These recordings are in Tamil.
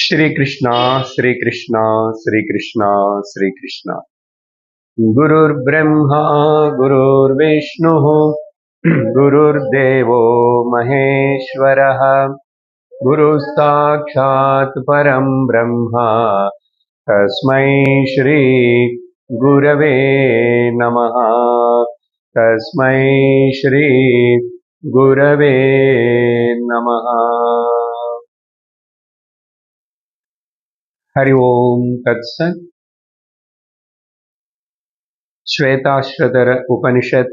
श्री कृष्णा श्री कृष्णा श्री कृष्णा श्री कृष्णा। गुरुर्ब्रह्मा गुरुर्विष्णुः गुरुर्देवो महेश्वरः गुरुसाक्षात् परं ब्रह्म तस्मै श्री गुरवे नमः। तस्मै श्री गुरवे नमः। हरि ओम तत्सत्। श्वेताश्वतर उपनिषत्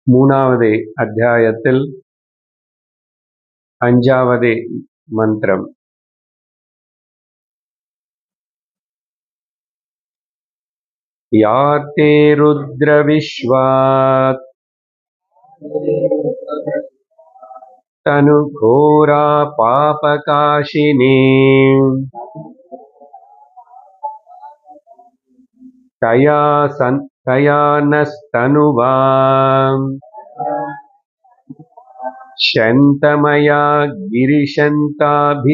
மூணாவது அத்தியாயத்தில் அஞ்சாவது மந்திரம். யாத்தே ருத்ர விஸ்வாத் தனு கோரா பாபகாஷினி தயா நஸ்தனுவாம் शन्तमया गिरिशन्ताभिचाकशीः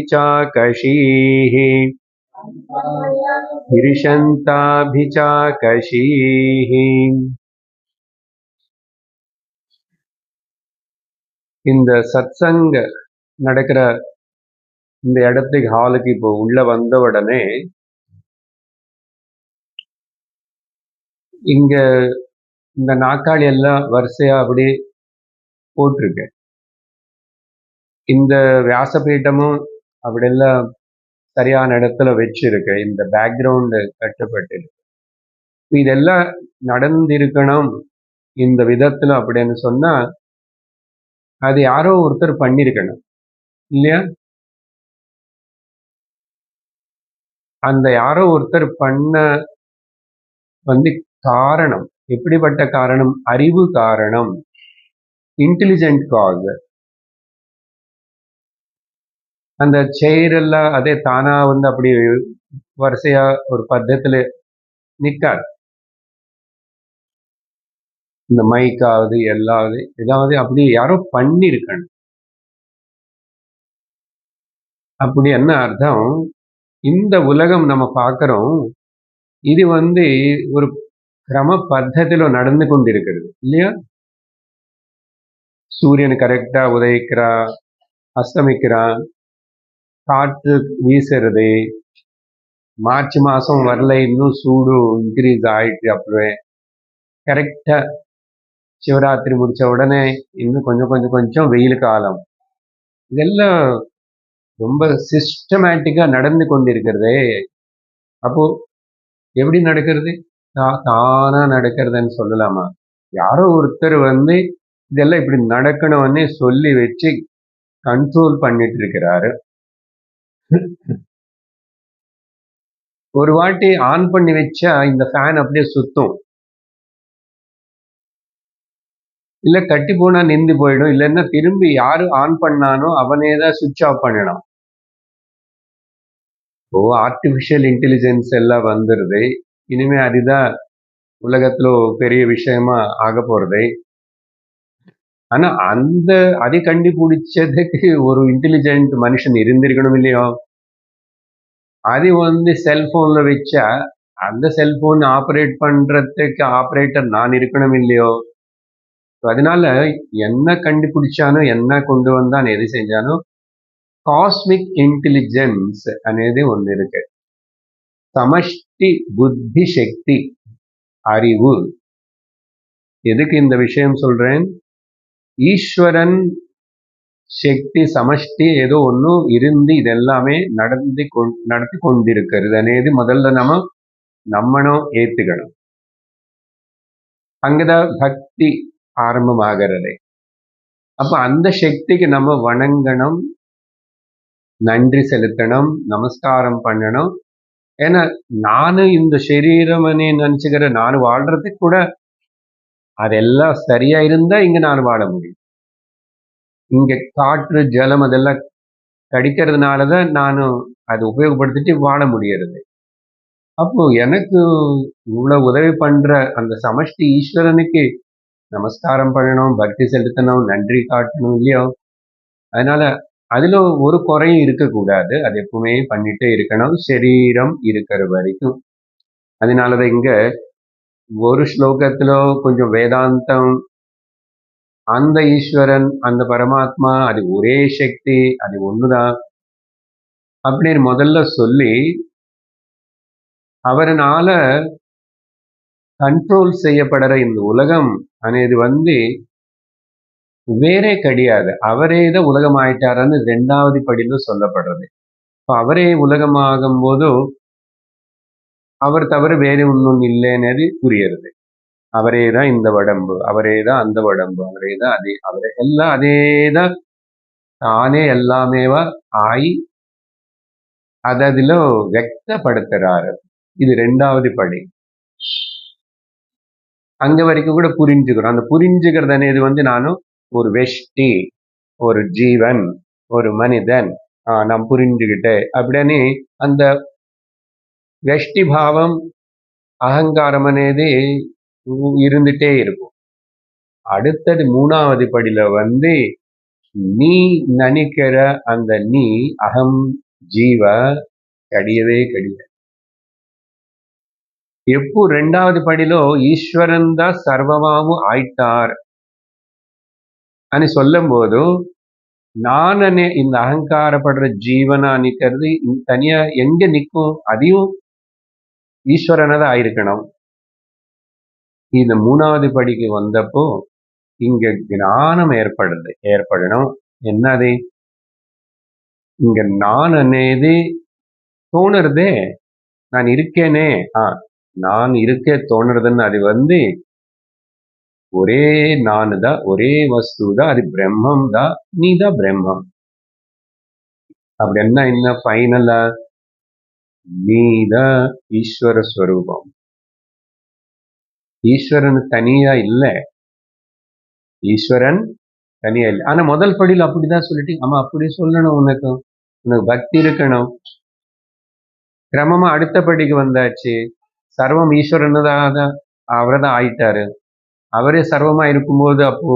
இந்த சத்சங்க நடக்கிற இந்த இடத்துக்கு ஹாலுக்கு இப்போ உள்ள வந்த உடனே இங்க இந்த நாக்காளி எல்லாம் வரிசையா அப்படி போட்டிருக்கு. இந்த வியாசபீட்டமும் அப்படியெல்லாம் சரியான இடத்துல வச்சிருக்கு. இந்த பேக்ரவுண்டு கட்டப்பட்டு இதெல்லாம் நடந்திருக்கணும் இந்த விதத்துல அப்படின்னு சொன்னா அது யாரோ ஒருத்தர் பண்ணிருக்கணும் இல்லையா? அந்த யாரோ ஒருத்தர் பண்ண காரணம் எப்படிப்பட்ட காரணம்? அறிவு காரணம், இன்டெலிஜென்ட் காஸ். அந்த செயிர் எல்லாம் அதே தானா அப்படி வரிசையா ஒரு பத்தத்துல நிக்காது. இந்த மைக்காவது எல்லாவது ஏதாவது அப்படி யாரோ பண்ணிருக்கணும். அப்படி என்ன அர்த்தம்? இந்த உலகம் நம்ம பார்க்கிறோம், இது ஒரு கிரம பத்தத்தில நடந்து கொண்டிருக்கிறது இல்லையா? சூரியன் கரெக்டா உதயிக்கிறான், அஸ்தமிக்கிறான், காற்று வீசுறது, மார்ச் மாசம் வரல, இன்னும் சூடு இன்க்ரீஸ் ஆயிட்டு, அப்புறம் கரெக்டா சிவராத்திரி முடிச்ச உடனே இன்னும் கொஞ்சம் வெயில் காலம். இதெல்லாம் ரொம்ப சிஸ்டமேட்டிக்கா நடந்து கொண்டிருக்கிறதே. அப்போ எப்படி நடக்கிறது? தானா நடக்கிறதுன்னு சொல்லலாமா? யாரோ ஒருத்தர் இதெல்லாம் இப்படி நடக்கணும்னு சொல்லி வச்சு கண்ட்ரோல் பண்ணிட்டு இருக்கிறாரு. ஒரு வாட்டி ஆன் பண்ணி வச்சா இந்த ஃபேன் அப்படியே சுத்தும், இல்ல கட்டி போனா நின்று போயிடும், இல்லைன்னா திரும்பி யாரு ஆன் பண்ணானோ அவனே தான் சுவிட்ச் ஆஃப் பண்ணணும். ஆர்டிபிஷியல் இன்டெலிஜென்ஸ் எல்லாம் வந்துருது. இனிமே அதுதான் உலகத்துல பெரிய விஷயமா ஆக போறது. ஆனா அதை கண்டுபிடிச்சதுக்கு ஒரு இன்டெலிஜென்ட் மனுஷன் இருந்திருக்கணும் இல்லையோ? அது செல்போன்ல வச்சா அந்த செல்போன் ஆப்ரேட் பண்றதுக்கு ஆப்ரேட்டர் நான் இருக்கணும் இல்லையோ? அதனால என்ன கண்டுபிடிச்சானோ, என்ன கொண்டு வந்தான், எது செஞ்சானோ, காஸ்மிக் இன்டெலிஜென்ஸ் అనేది ஒன்று இருக்கு. சமஷ்டி புத்தி சக்தி அறிவு. எதுக்கு இந்த விஷயம் சொல்றேன்? ஈஸ்வரன் சக்தி சமஷ்டி ஏதோ ஒன்று இருந்து இதெல்லாமே நடத்தி கொண்டிருக்கிறது అనేది முதல்ல நம்மளும் ஏத்துக்கணும். அங்கதான் பக்தி ஆரம்பமாகிறது. அப்ப அந்த சக்திக்கு நம்ம வணங்கணும், நன்றி செலுத்தணும், நமஸ்காரம் பண்ணணும். ஏன்னா நானும் இந்த சரீரம்னு நினைச்சுக்கிற நான் வாழ்றதுக்கு கூட அதெல்லாம் சரியா இருந்தா இங்க நான் வாழ முடியும். இங்க காற்று ஜலம் அதெல்லாம் கிடைக்கிறதுனாலதான் நானும் அதை உபயோகப்படுத்திட்டு வாழ முடியறது. அப்போ எனக்கு இவ்வளவு உதவி பண்ற அந்த சமஷ்டி ஈஸ்வரனுக்கு நமஸ்காரம் பண்ணணும், பக்தி செலுத்தணும், நன்றி காட்டணும் இல்லையோ? அதனால அதுல ஒரு குறையும் இருக்கக்கூடாது. அது எப்பவுமே பண்ணிட்டே இருக்கணும், சரீரம் இருக்கிற வரைக்கும். அதனாலதான் இங்க ஒரு ஸ்லோகத்துல கொஞ்சம் வேதாந்தம், அந்த ஈஸ்வரன், அந்த பரமாத்மா, அது ஒரே சக்தி, அது ஒண்ணுதான் அப்படின்னு முதல்ல சொல்லி, அவரனால கண்ட்ரோல் செய்யப்படுற இந்த உலகம் అనేది வேறே கிடையாது. அவரே தான் உலகம் ஆயிட்டாருன்னு 2வது படியில சொல்லப்படுறது. இப்ப அவரே உலகமாகும் போது அவர் தவிர வேறு ஒன்றும் இல்லைன்னு புரியுறது. அவரே தான் இந்த உடம்பு, அவரே தான் அந்த உடம்பு, அவரே தான் அதே, அவரே எல்லாம் அதே தான், தானே எல்லாமேவா ஆயி அதுல వ్యక్తப்படுத்துறாரு. இது 2வது படி. அங்க வரைக்கும் கூட புரிஞ்சுக்கிறோம். அந்த புரிஞ்சுக்கிறது అనేది நானும் ஒரு வெஷ்டி, ஒரு ஜீவன், ஒரு மனிதன், நான் புரிஞ்சுக்கிட்டேன் அப்படின்னு அந்த வெஷ்டி భావం, అహంకారం అనేది இருந்துட்டே இருக்கும். அடுத்தது 3வது படியில நீ நினைக்கிற அந்த நீ, அகம் ஜீவ கிடையவே கிடையாது. எப்போ 2வது படிలో ஈஸ்வரன் தான் சர்வமாவும் ஆயிட்டார் అని சொல்லும்போது, நான் இந்த அகங்காரப்படுற ஜீவனா நிக்கிறது தனியா எங்க நிக்கும்? அதையும் ஈஸ்வரனை தான் ஆயிருக்கணும். இந்த 3வது படிக்கு வந்தப்போ இங்க ஞானம் ஏற்படணும். என்னது? இங்க நான் అనేది தோணுறதே, நான் இருக்கேனே, நான் இருக்க தோணுறதுன்னு அது ஒரே நான் தான், ஒரே வஸ்து தான், அது பிரம்மம் தான், நீ தான் பிரம்மம். அப்படி என்ன ஃபைனலா நீ தான் ஈஸ்வர ஸ்வரூபம். ஈஸ்வரன் தனியா இல்ல, ஈஸ்வரன் தனியா இல்லை. ஆனா முதல் படியில் அப்படிதான் சொல்லிட்டு, ஆமா அப்படி சொல்லணும், உனக்கு பக்தி இருக்கணும். கிரமமா அடுத்த படிக்கு வந்தாச்சு, சர்வம் ஈஸ்வரன் தான், அவர்தான் ஆயிட்டாரு. அவரே சர்வமா இருக்கும்போது அப்போ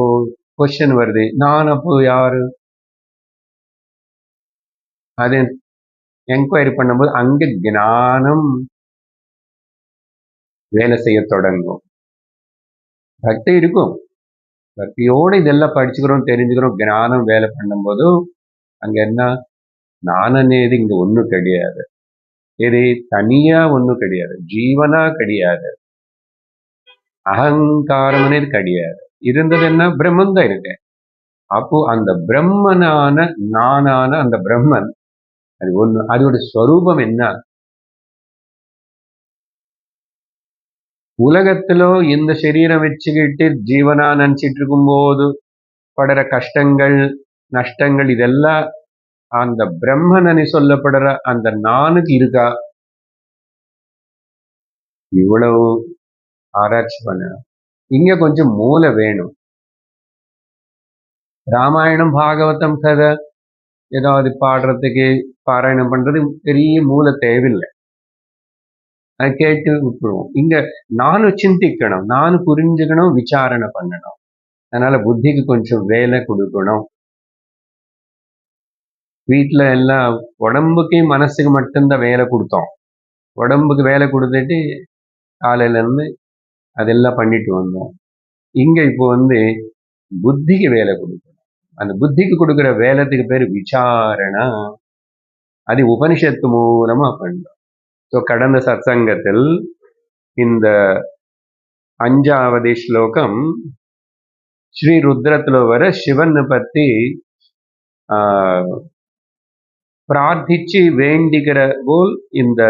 கொஸ்டின் வருது, நான் அப்போ யாரு? அது என்கொயரி பண்ணும்போது அங்க ஞானம் வேலை செய்ய தொடங்கும். பக்தி இருக்கும், பக்தியோடு இதெல்லாம் படிச்சுக்கிறோம், தெரிஞ்சுக்கிறோம், ஞானம் வேலை பண்ணும்போது அங்க என்ன, நான் అనేది இங்க ஒண்ணும் கிடையாது. இது தனியா ஒண்ணும் கிடையாது, ஜீவனா கிடையாது, அகங்காரம் అనేది கிடையாது. இருந்தது என்ன, பிரம்மன் தான் இருக்கு. அப்போ அந்த பிரம்மனான நானான அந்த பிரம்மன் அது ஒண்ணு, அதோட ஸ்வரூபம் என்ன? உலகத்திலோ இந்த சரீரம் வச்சுக்கிட்டு ஜீவனா நினைச்சிட்டு இருக்கும்போது படுற கஷ்டங்கள், நஷ்டங்கள், இதெல்லாம் அந்த பிரம்மனனி சொல்லப்படுற அந்த நானுக்கு இருக்கா? இவ்வளவு ஆராய்ச்சி பண்ண இங்க கொஞ்சம் மூளை வேணும். ராமாயணம் பாகவதம் கதை ஏதாவது பாடுறதுக்கு, பாராயணம் பண்றது பெரிய மூளை தேவையில்லை, அதை கேட்டு விட்டுருவோம். இங்க நானும் சிந்திக்கணும், நானும் புரிஞ்சுக்கணும், விசாரணை பண்ணணும். அதனால புத்திக்கு கொஞ்சம் வேலை கொடுக்கணும். வீட்டுல எல்லாம் உடம்புக்கு மனசுக்கு மட்டும்தான் வேலை கொடுத்தோம். உடம்புக்கு வேலை கொடுத்துட்டு காலையில இருந்து அதெல்லாம் பண்ணிட்டு வந்தோம். இங்க இப்போ புத்திக்கு வேலை கொடுக்கணும். அந்த புத்திக்கு கொடுக்கிற வேலைக்கு பேரு விசாரணா. அது உபனிஷத்து மூலமா பண்றோம். ஸோ கடந்த சத்சங்கத்தில் இந்த 5வது ஸ்லோகம் ஸ்ரீ ருத்ரத்துல வர சிவனை பத்தி பிரார்த்திச்சு வேண்டிக்கிற போல் இந்த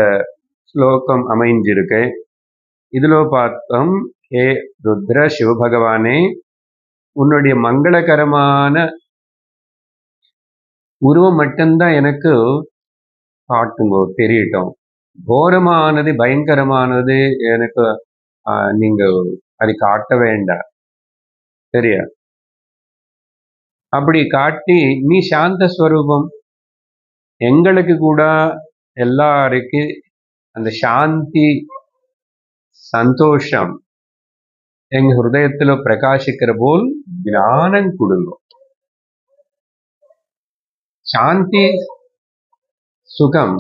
ஸ்லோகம் அமைஞ்சிருக்கு. இதுல பார்த்தோம், ஹே ருத்ர சிவபகவானே, உன்னுடைய மங்களகரமான உருவம் மட்டும்தான் எனக்கு காட்டுங்கோ, தெரியட்டும். கோரமானது, பயங்கரமானது எனக்கு நீங்க அது காட்ட வேண்டாம், சரியா? அப்படி காட்டி நீ சாந்த ஸ்வரூபம், எங்களுக்கு கூட எல்லாருக்கும் அந்த சாந்தி சந்தோஷம் எங்க ஹிருதயத்துல பிரகாசிக்கிற போல் ஞானம் கொடுங்க. சாந்தி சுகம்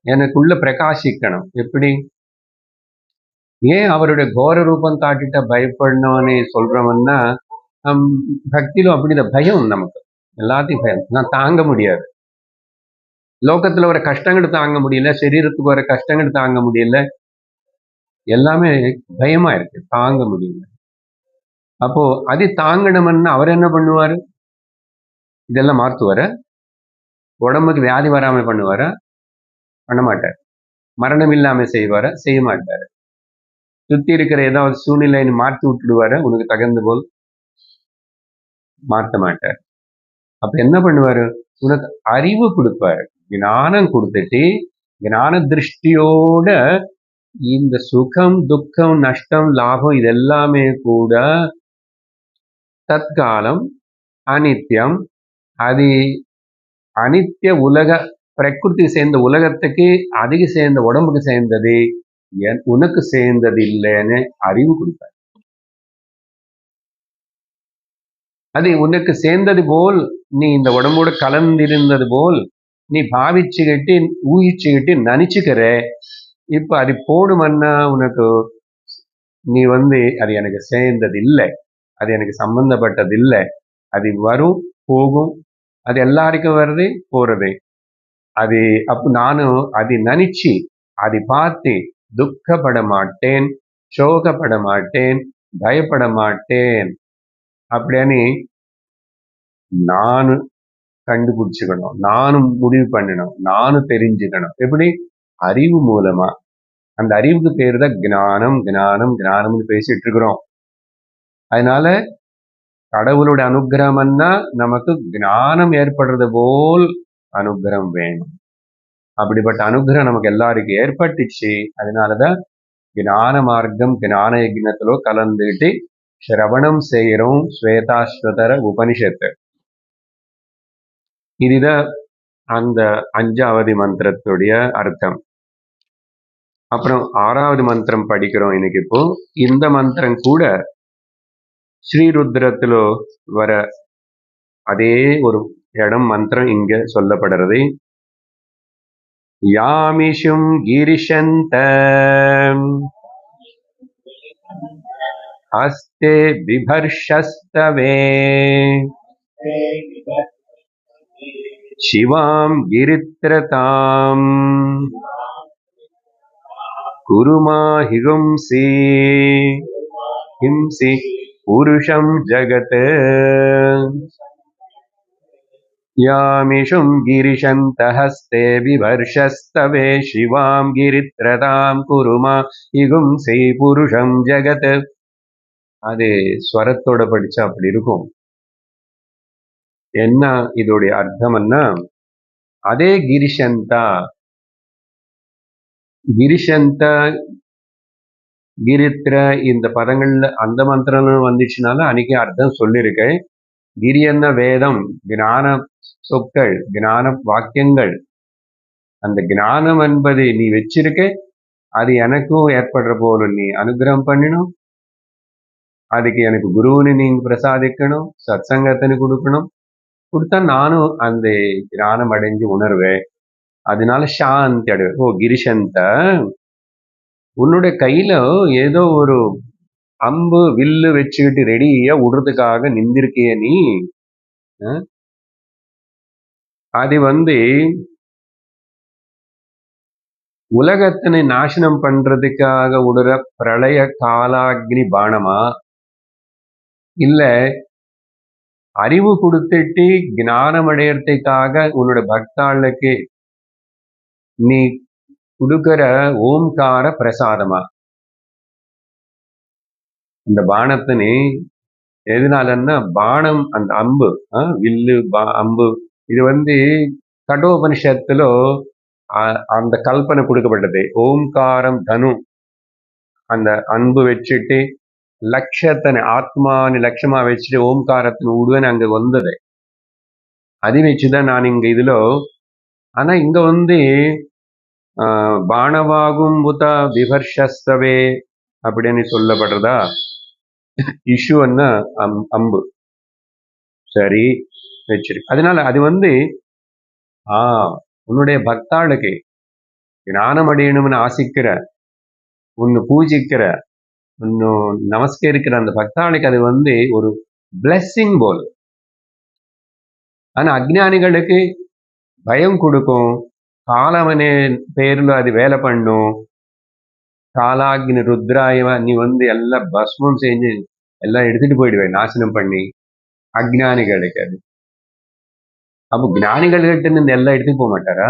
எனக்குள்ள பிரகாசிக்கணும். எப்படி? ஏன் அவருடைய கோர ரூபம் காட்டிட்ட பயப்படணும்னு சொல்றவன்னா, பக்தியிலும் அப்படிதான் பயம். நமக்கு எல்லாத்தையும் பயம். நான் தாங்க முடியாது. லோகத்துல வர கஷ்டங்கள் தாங்க முடியல, சரீரத்துக்கு வர கஷ்டங்கள் தாங்க முடியல, எல்லாமே பயமா இருக்கு, தாங்க முடியல. அப்போ அது தாங்கணும்னா அவர் என்ன பண்ணுவாரு? இதெல்லாம் மாத்துவார? உடம்புக்கு வியாதி வராம பண்ணுவார? பண்ண மாட்டார். மரணம் இல்லாம செய்வார? செய்ய மாட்டாரு. சுத்தி இருக்கிற ஏதாவது சூழ்நிலைன்னு மாற்றி விட்டுடுவார? உனக்கு தகுந்த போல் மாற்ற மாட்டார். அப்ப என்ன பண்ணுவாரு? உனக்கு அறிவு கொடுப்பாரு, ஞானம் கொடுத்துட்டு ஞான திருஷ்டியோட இந்த சுகம் துக்கம் நஷ்டம் லாபம் இதெல்லாமே கூட தற்காலம், அனித்தியம். அது அனித்திய உலக பிரகிருதி சேர்ந்த உலகத்துக்கு அதிக சேர்ந்த உடம்புக்கு சேர்ந்தது, உனக்கு சேர்ந்தது இல்லைன்னு அறிவு கொடுப்பார். அது உனக்கு சேர்ந்தது போல் நீ இந்த உடம்போடு கலந்திருந்தது போல் நீ பாவிச்சுக்கிட்டு ஊகிச்சுக்கிட்டு நினைச்சுக்கிற. இப்ப அது போடுமன்னா உனக்கு நீ அது எனக்கு சேர்ந்தது இல்லை, அது எனக்கு சம்பந்தப்பட்டது இல்லை, அது வரும் போகும், அது எல்லாருக்கும் வருது போறது. அது அப்ப நானும் அதை நினைச்சு அதை பார்த்து துக்கப்பட மாட்டேன், சோகப்பட மாட்டேன், பயப்பட மாட்டேன் அப்படின்னு நானும் கண்டுபிடிச்சுக்கணும், நானும் முடிவு பண்ணணும், நானும் தெரிஞ்சுக்கணும். எப்படி? அறிவு மூலமா. அந்த அறிவுக்கு பேரு தான் ஞானம். ஞானம் ஞானம்னு பேசிட்டு இருக்கிறோம். அதனால கடவுளுடைய அனுகிரகம்னா நமக்கு ஞானம் ஏற்படுறது போல் அனுகிரகம் வேணும். அப்படிப்பட்ட அனுகிரகம் நமக்கு எல்லாருக்கும் ஏற்பட்டுச்சு. அதனாலதான் ஞான மார்க்கம் ஞான யஜ்ஞத்திலோ கலந்துட்டு சிரவணம் செய்யறோம் ஸ்வேதாஸ்வதர உபனிஷத்து. இதுதான் அந்த 5வது மந்திரத்துடைய அர்த்தம். அப்புறம் 6வது மந்திரம் படிக்கிறோம் இன்னைக்கு. இப்போ இந்த மந்திரம் கூட ஸ்ரீருத்ரத்திலோ வர அதே ஒரு இடம் மந்திரம் இங்க சொல்லப்படுறது. யாமிஷும் கிரிஷந்த ஹஸ்தே பிபர்ஷஸ்தவே சிவாம் கிரித்ரதாம் குருமா ஹிகும்சி ஹிம்சி புருஷம் ஜகத். யாமிஷும் கிரிஷந்த ஹஸ்தே விவர்ஷஸ்தவே சிவாம் கிரித்ரதாம் குருமா ஹிகும்சி புருஷம் ஜகத். அது ஸ்வரத்தோட படிச்சா அப்படி இருக்கும். என்ன இதோடைய அர்த்தம்னா, அதே கிரிஷந்தா, கிரிஷந்த கிரித்ர இந்த பதங்கள்ல அந்த மந்திரம் வந்துச்சுனால அன்னைக்கு அர்த்தம் சொல்லியிருக்கேன். கிரி என்ன வேதம், ஞான சொற்கள், ஞான வாக்கியங்கள். அந்த ஞானம் என்பது நீ வச்சிருக்க, அது எனக்கும் ஏற்படுற போல நீ அனுகிரகம் பண்ணணும். அதுக்கு எனக்கு குருவுன்னு நீங்க பிரசாதிக்கணும், சத்சங்கத்தினு கொடுக்கணும். கொடுத்தா நானும் அந்த ஞானம் அடைஞ்சு உணர்வேன். அதனால சாந்தி அடைவேன். ஓ கிரிஷந்த, உன்னுடைய கையில ஏதோ ஒரு அம்பு வில்லு வச்சுக்கிட்டு ரெடியா விடுறதுக்காக நின்றிருக்கிய நீ. அது உலகத்தினை நாசனம் பண்றதுக்காக விடுற பிரளய காலாக்னி பானமா, இல்ல அறிவு கொடுத்துட்டு ஞானம் அடையறதுக்காக உன்னோட பக்தாளுக்கு நீ கொடுக்கிற ஓம்கார பிரசாதமா? இந்த பானத்தினை எதனாலன்னா, பானம் அந்த அம்பு, வில்லு அம்பு, இது கடோபனிஷத்துல அந்த கல்பனை கொடுக்கப்பட்டது. ஓம்காரம் தனு, அந்த அன்பு வச்சுட்டு லட்சத்தனை ஆத்மானு லட்சமா வச்சுட்டு ஓம்காரத்தின் விடுவேன்னு அங்க வந்தது. அது வச்சுதான் நான் இங்க இதுல. ஆனா இங்க பானவாகும் புத விவர்ஷஸ்தவே அப்படின்னு சொல்லப்படுறதா. இஷுன்னா அம்பு சரி வச்சிருக்கு. அதனால அது உன்னுடைய பக்தாளுக்கு ஞானம் அடையணும்னு ஆசிக்கிற, உன்னை பூஜிக்கிற, உன்னு நமஸ்கரிக்கிற அந்த பக்தாளுக்கு அது ஒரு பிளெஸ்ஸிங் போல். ஆனா அஜ்ஞானிகளுக்கு பயம் கொடுக்கும். காலவனே பேர்ல அது வேலை பண்ணும். காலாக்னி ருத்ராயவ நீ எல்லாம் பஸ்மம் செஞ்சு எல்லாம் எடுத்துட்டு போயிடுவேன் நாசனம் பண்ணி. அஜ்ஞானிகளுக்கு அது. அப்போ ஞானிகள்கிட்ட இருந்து எல்லாம் எடுத்துட்டு போக மாட்டாரா?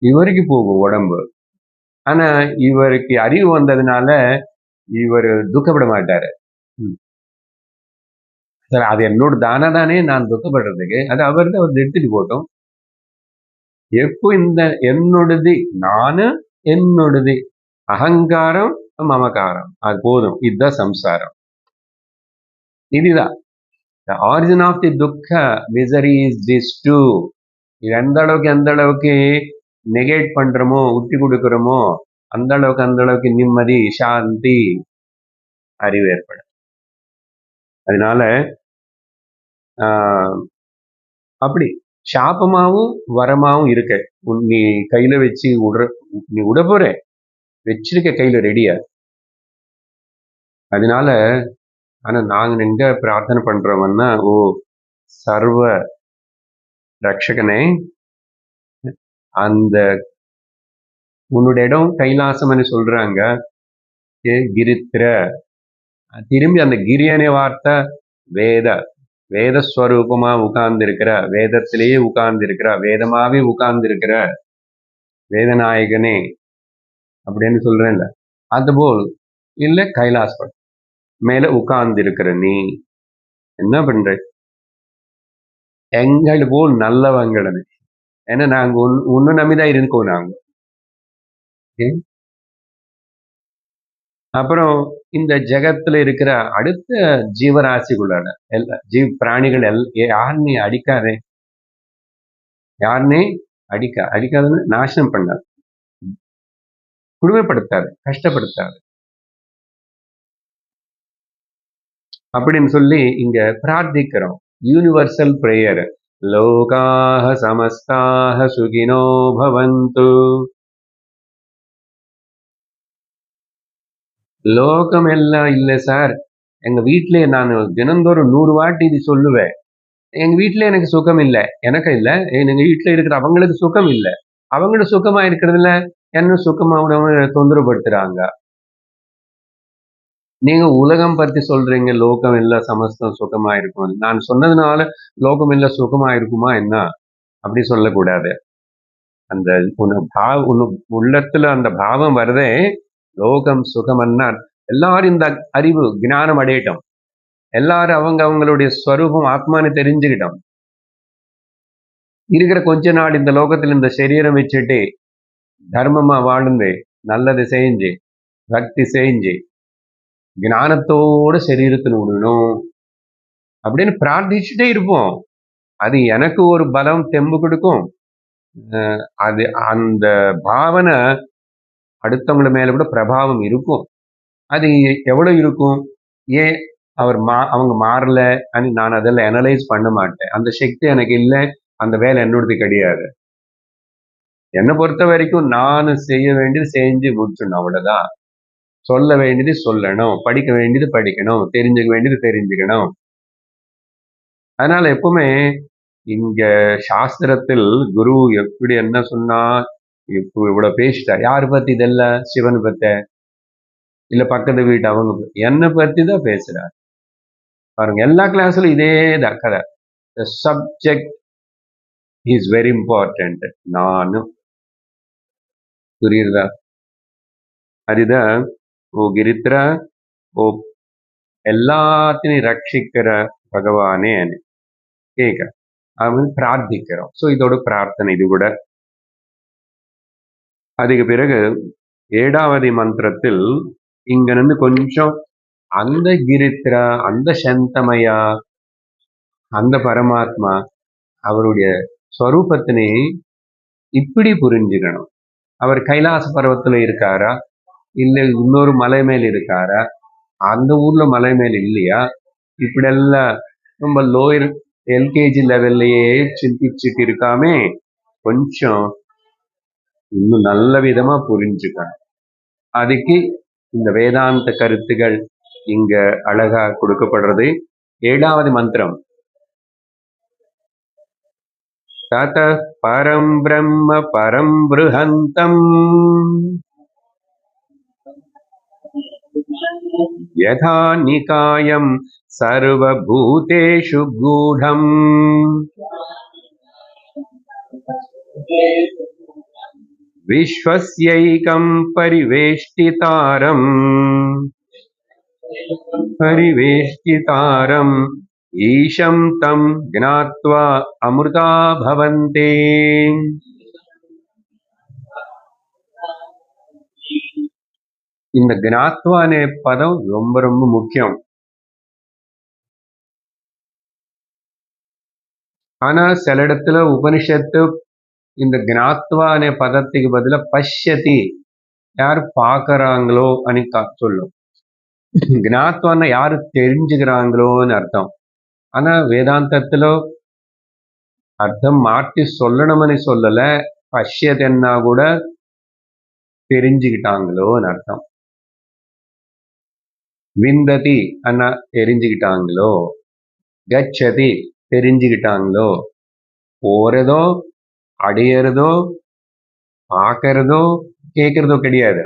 இவருக்கு போகும் உடம்பு. ஆனா இவருக்கு அறிவு வந்ததுனால இவர் துக்கப்பட மாட்டாரு. சார் அது என்னோட தானே நான் துக்கப்படுறதுக்கு, அது அவர் எடுத்துட்டு போட்டோம். எப்போ இந்த என்னோடது, நானு என்னோடது, அகங்காரம் மமகாரம், அது போதும். இதுதான் சம்சாரம். இதுதான் the origin of the dukkha misery is this too. இது எந்த அளவுக்கு நெகேட் பண்றோமோ, விட்டு கொடுக்கிறோமோ, அந்த அளவுக்கு நிம்மதி, சாந்தி, அறிவு ஏற்படும். அதனால அப்படி சாபமாவும் வரமாவும் இருக்க. நீ கையில வச்சு நீ விட போற, வச்சிருக்க கையில ரெடியா. அதனால ஆனா நாங்க எங்க பிரார்த்தனை பண்றோம்னா, ஓ சர்வ ரட்சகனே, அந்த உன்னுடைய இடம் கைலாசம்னு சொல்றாங்க. கிரித்திர, திரும்பி அந்த கிரியனை வார்த்தை வேதஸ்வரூபமா உட்கார்ந்து இருக்கிற, வேதத்திலேயே உட்கார்ந்து இருக்கிற, வேதமாவே உட்கார்ந்து இருக்கிற வேதநாயகனே அப்படின்னு சொல்றேன்ல, அதுபோல் இல்ல கைலாசம் மேல உட்கார்ந்து இருக்கிற நீ என்ன பண்ற? எங்கள் போல் நல்லவங்களது. ஏன்னா நாங்க ஒன்னு நம்பிதான் இருக்கோம் நாங்க. அப்புறம் இந்த ஜெகத்துல இருக்கிற அடுத்த ஜீவராசிகளோட பிராணிகள் யாருன்னு அடிக்காதே, யாருன்னே அடிக்காதுன்னு நாசனம் பண்ணாது, குடுமைப்படுத்தாது, கஷ்டப்படுத்தாது அப்படின்னு சொல்லி இங்க பிரார்த்திக்கிறோம். Universal prayer. லோகாஹ சமஸ்தாஹ சுகினோ பவந்து. லோகம் எல்லாம் இல்ல சார், எங்க வீட்டுல நான் தினந்தோறும் 100 வாட்டி இது சொல்லுவேன். எங்க வீட்டுல எனக்கு சுகம் இல்லை, எனக்கு இல்ல, எங்க வீட்டுல இருக்கிற அவங்களுக்கு சுகம் இல்லை. அவங்களும் சுகமா இருக்கிறதுல என்ன சுகமா தொந்தரவுப்படுத்துறாங்க. நீங்க உலகம் பத்தி சொல்றீங்க, லோகம் எல்லாம் சமஸ்தம் சுகமா இருக்கும். நான் சொன்னதுனால லோகம் எல்லாம் சுகமா இருக்குமா என்ன? அப்படி சொல்லக்கூடாது. அந்த உள்ளத்துல அந்த பாவம் வருதே, லோகம் சுகம்னா எல்லாரும் இந்த அறிவு ஞானம் அடையட்டும், எல்லாரும் அவங்களுடைய ஸ்வரூபம் ஆத்மானு தெரிஞ்சுக்கிட்டோம். இருக்கிற கொஞ்ச நாள் இந்த லோகத்துல இந்த சரீரம் வச்சுட்டு தர்மமா வாழ்ந்து, நல்லது செஞ்சு, பக்தி செஞ்சு, ஞானத்தோட சரீரத்தின் விடணும் அப்படின்னு பிரார்த்திச்சுட்டே இருப்போம். அது எனக்கு ஒரு பலம் தெம்பு கொடுக்கும். அது அந்த பாவனை அடுத்தவங்கள மேல கூட பிரபாவம் இருக்கும். அது எவ்வளவு இருக்கும்? ஏன் அவங்க மாறல, நான் அதெல்லாம் அனலைஸ் பண்ண மாட்டேன். அந்த சக்தி எனக்கு இல்லை, அந்த வேலை என்னோடது கிடையாது. என்னை பொறுத்த வரைக்கும் நான் செய்ய வேண்டியது செஞ்சு முடிச்சிடணும், அவ்வளவுதான். சொல்ல வேண்டியது சொல்லணும், படிக்க வேண்டியது படிக்கணும், தெரிஞ்சுக்க வேண்டியது தெரிஞ்சுக்கணும். அதனால எப்பவுமே இங்க சாஸ்திரத்தில் குரு எப்படி என்ன சொன்னா, இப்போ இவ்வளவு பேசிட்டா, யாரு பத்தி இதெல்லாம்? சிவன் பத்த, இல்ல பக்கத்து வீட்டு அவங்க, என்னை பத்தி தான் பேசுறாரு பாருங்க. எல்லா கிளாஸ்ல இதே தான் கதை. The subject is very important. நானும் புரியுதா? அதுதான் ஓ கிரித்ரா, ஓ எல்லாத்தையும் ரட்சிக்கிற பகவானே கேட்க அவன் பிரார்த்திக்கிறோம். ஸோ இதோட பிரார்த்தனை இது கூட. அதுக்கு பிறகு 7வது மந்திரத்தில் இங்க இருந்து கொஞ்சம் அந்த கிரித்ரா, அந்த சந்தமயா, அந்த பரமாத்மா அவருடைய ஸ்வரூபத்தினை இப்படி புரிஞ்சுக்கணும். அவர் கைலாச பர்வத்துல இருக்காரா, இல்லை இன்னொரு மலை மேல் இருக்காரா, அந்த ஊர்ல மலை மேல் இல்லையா, இப்படியெல்லாம் ரொம்ப லோயர் எல்கேஜி லெவல்லையே சிந்திச்சுட்டு இருக்காமே, கொஞ்சம் இன்னும் நல்ல விதமா புரிஞ்சுக்கணும். அதுக்கு இந்த வேதாந்த கருத்துகள் இங்க அழகா கொடுக்கப்படுறது. 7வது மந்திரம். ததः பரம் பிரம்ம பரம் ப்ருஹந்தம் யதா நிகாயம் சர்வபூதேஷு கூடம் விஸ்வஸ்யைகம் பரிவேஷ்டிதாரம் ஈஷம் தம் ஞாத்வா அமிர்தா பவந்தே. இந்த ஞாத்வா அనే பதம் ரொம்ப ரொம்ப முக்கியம். ஆனா சில இடத்துல உபனிஷத்து இந்த ஞாத்வா அనే பதத்துக்கு பதிலா பஷ்யதி, யார் பார்க்கறாங்களோ అని சொல்லும். ஞாத்வான்னா யாரு தெரிஞ்சுக்கிறாங்களோன்னு அர்த்தம். ஆனா வேதாந்தத்துல அர்த்தம் மாற்றி சொல்லணும்னு சொல்லல, பஷ்யதன்னா கூட தெரிஞ்சுக்கிட்டாங்களோன்னு அர்த்தம். விந்ததி அண்ணா தெரிஞ்சுக்கிட்டாங்களோ, கச்சதி தெரிஞ்சுக்கிட்டாங்களோ, போறதோ அடையறதோ பார்க்கறதோ கேட்கறதோ கிடையாது.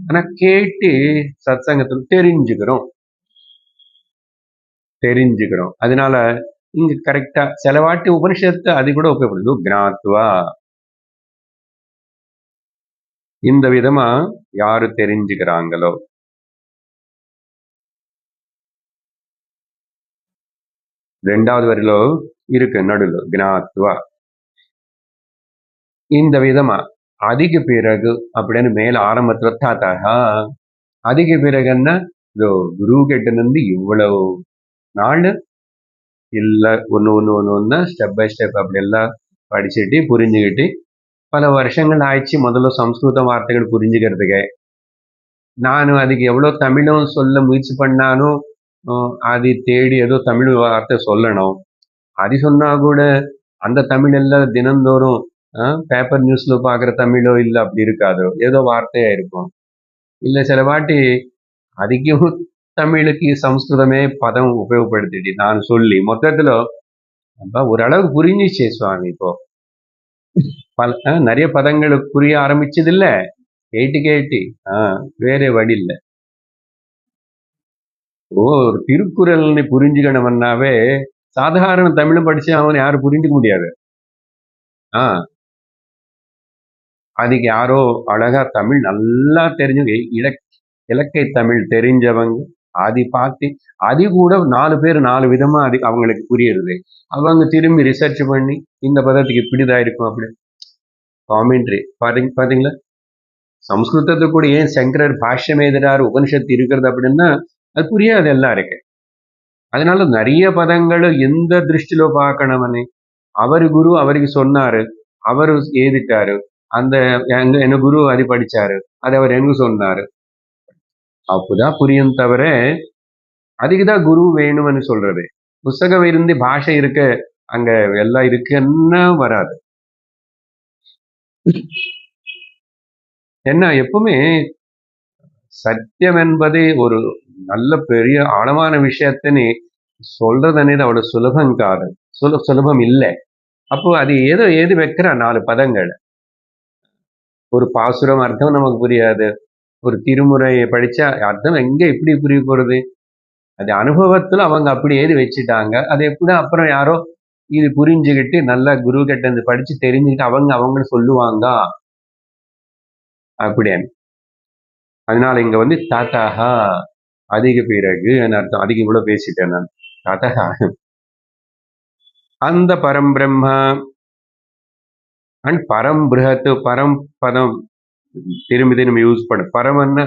ஆனா கேட்டு சத்சங்கத்தில் தெரிஞ்சுக்கிறோம். அதனால இங்க கரெக்டா சிலவாட்டி உபனிஷத்து அது கூட உபயோகப்படுது. ஞாத்வா இந்த விதமா யாரு தெரிஞ்சுக்கிறாங்களோ. ரெண்டாவது வரியிலோ இருக்கு நடுவில் ஞாத்வா. இந்த விதமா அதுக்கு பிறகு அப்படின்னு மேல ஆரம்பத்துல தாத்தா அதுக்கு பிறகுன்னா குரு கிட்ட இருந்து இவ்வளவு நாள் இல்ல ஒன்னு ஸ்டெப் பை ஸ்டெப் அப்படி எல்லாம் படிச்சுட்டு புரிஞ்சுக்கிட்டு பல வருஷங்கள் ஆயிடுச்சு. முதல்ல சம்ஸ்கிருத வார்த்தைகள் புரிஞ்சுக்கிறதுக்கு நானும் அதுக்கு எவ்வளவு தமிழும் சொல்ல முயற்சி பண்ணாலும் அது தேடி ஏதோ தமிழ் வார்த்தை சொல்லணும். அது சொன்னா கூட அந்த தமிழ் எல்லாம் தினந்தோறும் பேப்பர் நியூஸ்ல பாக்குற தமிழோ இல்ல அப்படி இருக்காதோ, ஏதோ வார்த்தையா இருக்கும். இல்ல சில வாட்டி அதுக்கும் தமிழுக்கு சம்ஸ்கிருதமே பதம் உபயோகப்படுத்திட்டு நான் சொல்லி மொத்தத்துல ஓரளவுக்கு புரிஞ்சிச்சே சுவாமி. இப்போ நிறைய பதங்கள் புரிய ஆரம்பிச்சது இல்ல, கேட்டு வேற வழி இல்ல. ஒரு திருக்குறள்னு புரிஞ்சுக்கணும்னாவே சாதாரண தமிழும் படிச்சு அவன் யாரும் புரிஞ்சுக்க முடியாது. அதுக்கு யாரோ அழகா தமிழ் நல்லா தெரிஞ்சு இலக்கை தமிழ் தெரிஞ்சவங்க அது பார்த்து அது கூட 4 பேர் 4 விதமா அது அவங்களுக்கு புரியுறது. அவங்க திரும்பி ரிசர்ச் பண்ணி இந்த பதத்துக்கு இப்படிதான் இருக்கும் அப்படி காமெண்ட்ரி பாத்தீங்களா. சம்ஸ்கிருதத்துக்கு கூட ஏன் சங்கரர் பாஷ்யம் எழுதுறாரு, உபனிஷத்து இருக்கிறது அப்படின்னா அது புரியாது எல்லாருக்கு. அதனால நிறைய பதங்கள் எந்த திருஷ்டில பார்க்கணும்னு அவரு குரு அவருக்கு சொன்னாரு, அவரு எழுதிட்டாரு. அந்த என்ன குரு அது படிச்சாரு, அது அவர் எங்க சொன்னாரு, அப்பதான் புரியும் தவிர அதுக்குதான் குரு வேணும்னு சொல்றது. புஸ்தகம் இருந்து பாஷை இருக்க அங்க எல்லாம் இருக்குன்னா வராது. என்ன எப்பவுமே சத்தியம் என்பது ஒரு நல்ல பெரிய ஆழமான விஷயத்தின்னு சொல்றது అనేది அவ்வளவு சுலபம் காது, சுலபம் இல்லை. அப்போ அது ஏது வைக்கிற 4 பதங்கள், ஒரு பாசுரம் அர்த்தம் நமக்கு புரியாது, ஒரு திருமுறையை படிச்சா அர்த்தம் எங்க எப்படி புரிய போறது. அது அனுபவத்துல அவங்க அப்படி ஏது வச்சுட்டாங்க. அது எப்படி அப்புறம் யாரோ இது புரிஞ்சுக்கிட்டு நல்ல குரு கிட்ட இருந்து படிச்சு தெரிஞ்சுக்கிட்டு அவங்க சொல்லுவாங்க அப்படின்னு. அதனால இங்க தாத்தாஹா அதிக பிறகு அர்த்தம். அதிக இவ்வளவு பேசிட்டேன் நான். தாத்தாஹா அந்த பரம் பிரம்மா அண்ட் பரம் பிருஹத், பரம் பதம் திரும்பி யூஸ் பண்ண. பரம்னா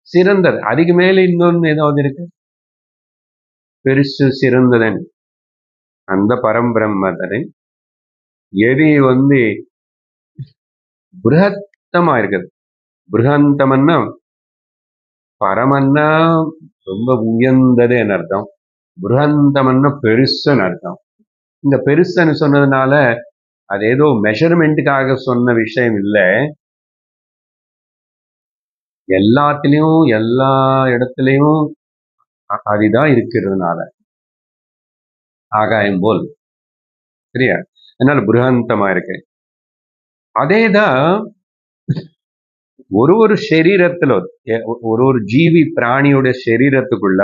சிறந்தது, அதுக்கு மேல இன்னொன்னு ஏதாவது இருக்கு பெருசு சிறந்ததன். அந்த பரம் பிரம்மதனை எது பிருஹத்தமா இருக்குது. பிருஹந்தம்னா பரமன்னா ரொம்ப உயர்ந்தது அர்த்தம், பிருஹந்தம்னா பெருசுன்னு அர்த்தம். இங்க பெருசுன்னு சொன்னதுனால அது ஏதோ மெஷர்மெண்ட்டுக்காக சொன்ன விஷயம் இல்லை. எல்லாத்துலயும் எல்லா இடத்துலயும் அதுதான் இருக்கிறதுனால ஆகாயம் போல், சரியா? அதனால புருகாந்தமா இருக்கு. அதேதான் ஒரு சரீரத்துல ஒரு ஜீவி பிராணியோட சரீரத்துக்குள்ள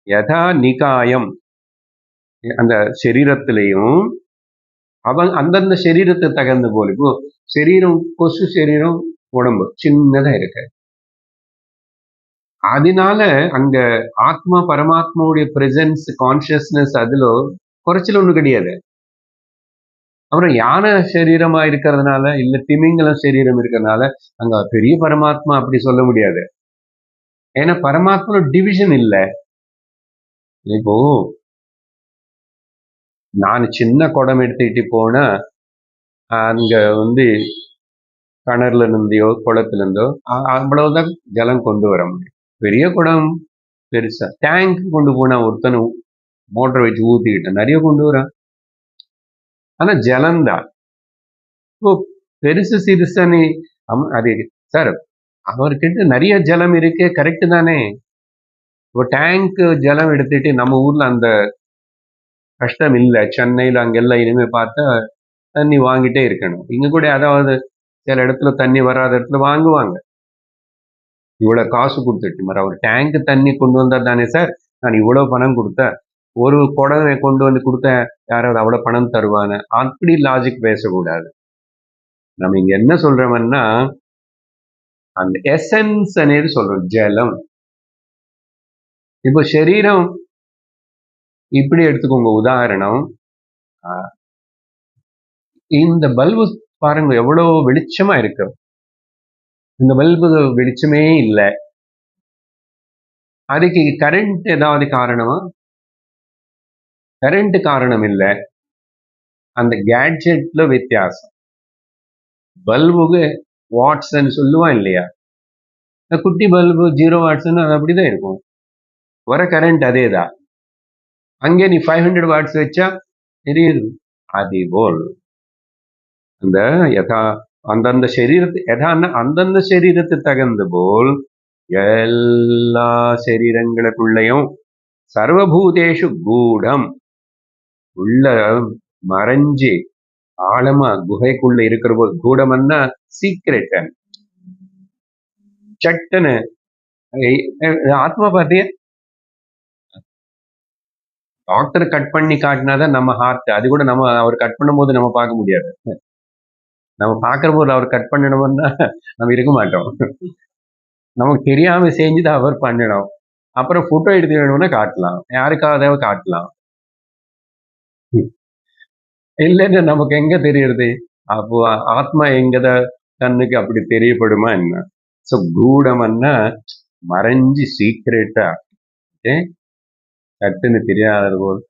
யதா நிகாயம் அந்த சரீரத்திலையும் அவன் அந்தந்த சரீரத்துக்கு தகுந்த போல, இப்போ சரீரம் கொசு சரீரம் உடம்பு சின்னதா இருக்கு. அதனால அங்க ஆத்மா பரமாத்மாவுடைய பிரசன்ஸ் கான்சியஸ்னஸ் அதுல குறைச்சல் ஒண்ணு கிடையாது. அப்புறம் யானை சரீரமா இருக்கிறதுனால இல்ல திமிங்கலம் சரீரம் இருக்கிறதுனால அங்க பெரிய பரமாத்மா அப்படி சொல்ல முடியாது. ஏன்னா பரமாத்மா டிவிஷன் இல்ல. இப்போ நான் சின்ன குடம் எடுத்துக்கிட்டு போனா அங்க கிணறுல இருந்தோ குளத்துல இருந்தோ அவ்வளவுதான் ஜலம் கொண்டு வர முடியும். பெரிய குடம் பெருசா டேங்க் கொண்டு போனா ஒருத்தனை மோட்டர் வச்சு ஊத்திக்கிட்ட நிறைய கொண்டு வரான். ஆனா ஜலம்தான். இப்போ பெருசு சிறுசனி அது சார் அவர்கிட்ட நிறைய ஜலம் இருக்கு, கரெக்ட் தானே. இப்போ டேங்க் ஜலம் எடுத்துட்டு நம்ம ஊர்ல அந்த கஷ்டம் இல்லை. சென்னையில அங்கெல்லாம் இனிமே பார்த்தா தண்ணி வாங்கிட்டே இருக்கணும். இங்க கூட அதாவது சில இடத்துல தண்ணி வராத இடத்துல வாங்குவாங்க. இவ்வளவு காசு கொடுத்துட்டு மாதிரி அவர் டேங்க் தண்ணி கொண்டு வந்தா தானே சார் நான் இவ்வளவு பணம் கொடுத்தேன், ஒரு குடம் கொண்டு வந்து கொடுத்தேன் யாராவது அவ்வளவு பணம் தருவானு அப்படி லாஜிக் பேசக்கூடாது. நம்ம இங்க என்ன சொல்றோம்னா அந்த எசன்ஸ் అనేది சொல்றோம், ஜலம். இப்போ சரீரம் இப்படி எடுத்துக்கோங்க உதாரணம். இந்த பல்பு பாருங்க எவ்வளவு வெளிச்சமா இருக்கு. இந்த பல்பு வெளிச்சமே இல்லை. அதுக்கு கரண்ட் ஏதாவது காரணமா? கரண்ட் காரணம் இல்லை. அந்த கேட்ஜெட்ல வித்தியாசம். பல்புக்கு வாட்ஸ்ன்னு சொல்லுவான் இல்லையா, குட்டி பல்பு 0 வாட்ஸ்ன்னு அது அப்படிதான் இருக்கும். வர கரண்ட் அதே தான். அங்கே நீ 500 வாட்ஸ் வச்சா தெரியுது. அதே போல் அந்த யதா அந்தந்த அந்தந்த சரீரத்து தகுந்த போல் எல்லா சரீரங்களுக்குள்ளையும் சர்வபூதேஷு கூடம் உள்ள மறைஞ்சு ஆழமா குகைக்குள்ள இருக்கிற போது, கூடம்னா சீக்ரெட். சட்டுன்னு ஆத்மா பார்த்தியா, டாக்டர் கட் பண்ணி காட்டினாதான் நம்ம ஹார்ட். அது கூட நம்ம அவர் கட் பண்ணும் போது நம்ம பார்க்க முடியாது. நம்ம பார்க்கிற போது அவர் கட் பண்ணணும்னா நம்ம இருக்க மாட்டோம். நமக்கு தெரியாம செஞ்சுதான் அவர் பண்ணணும். அப்புறம் போட்டோ எடுத்து வேணும்னா காட்டலாம், யாருக்காவது காட்டலாம். இல்லைன்னு நமக்கு எங்க தெரியுது? அப்போ ஆத்மா எங்கத கண்ணுக்கு அப்படி தெரியப்படுமா என்ன? சோ கூடம்னா மறைஞ்சு சீக்ரெட்டா சட்டுன்னு தெரியாதது போல்.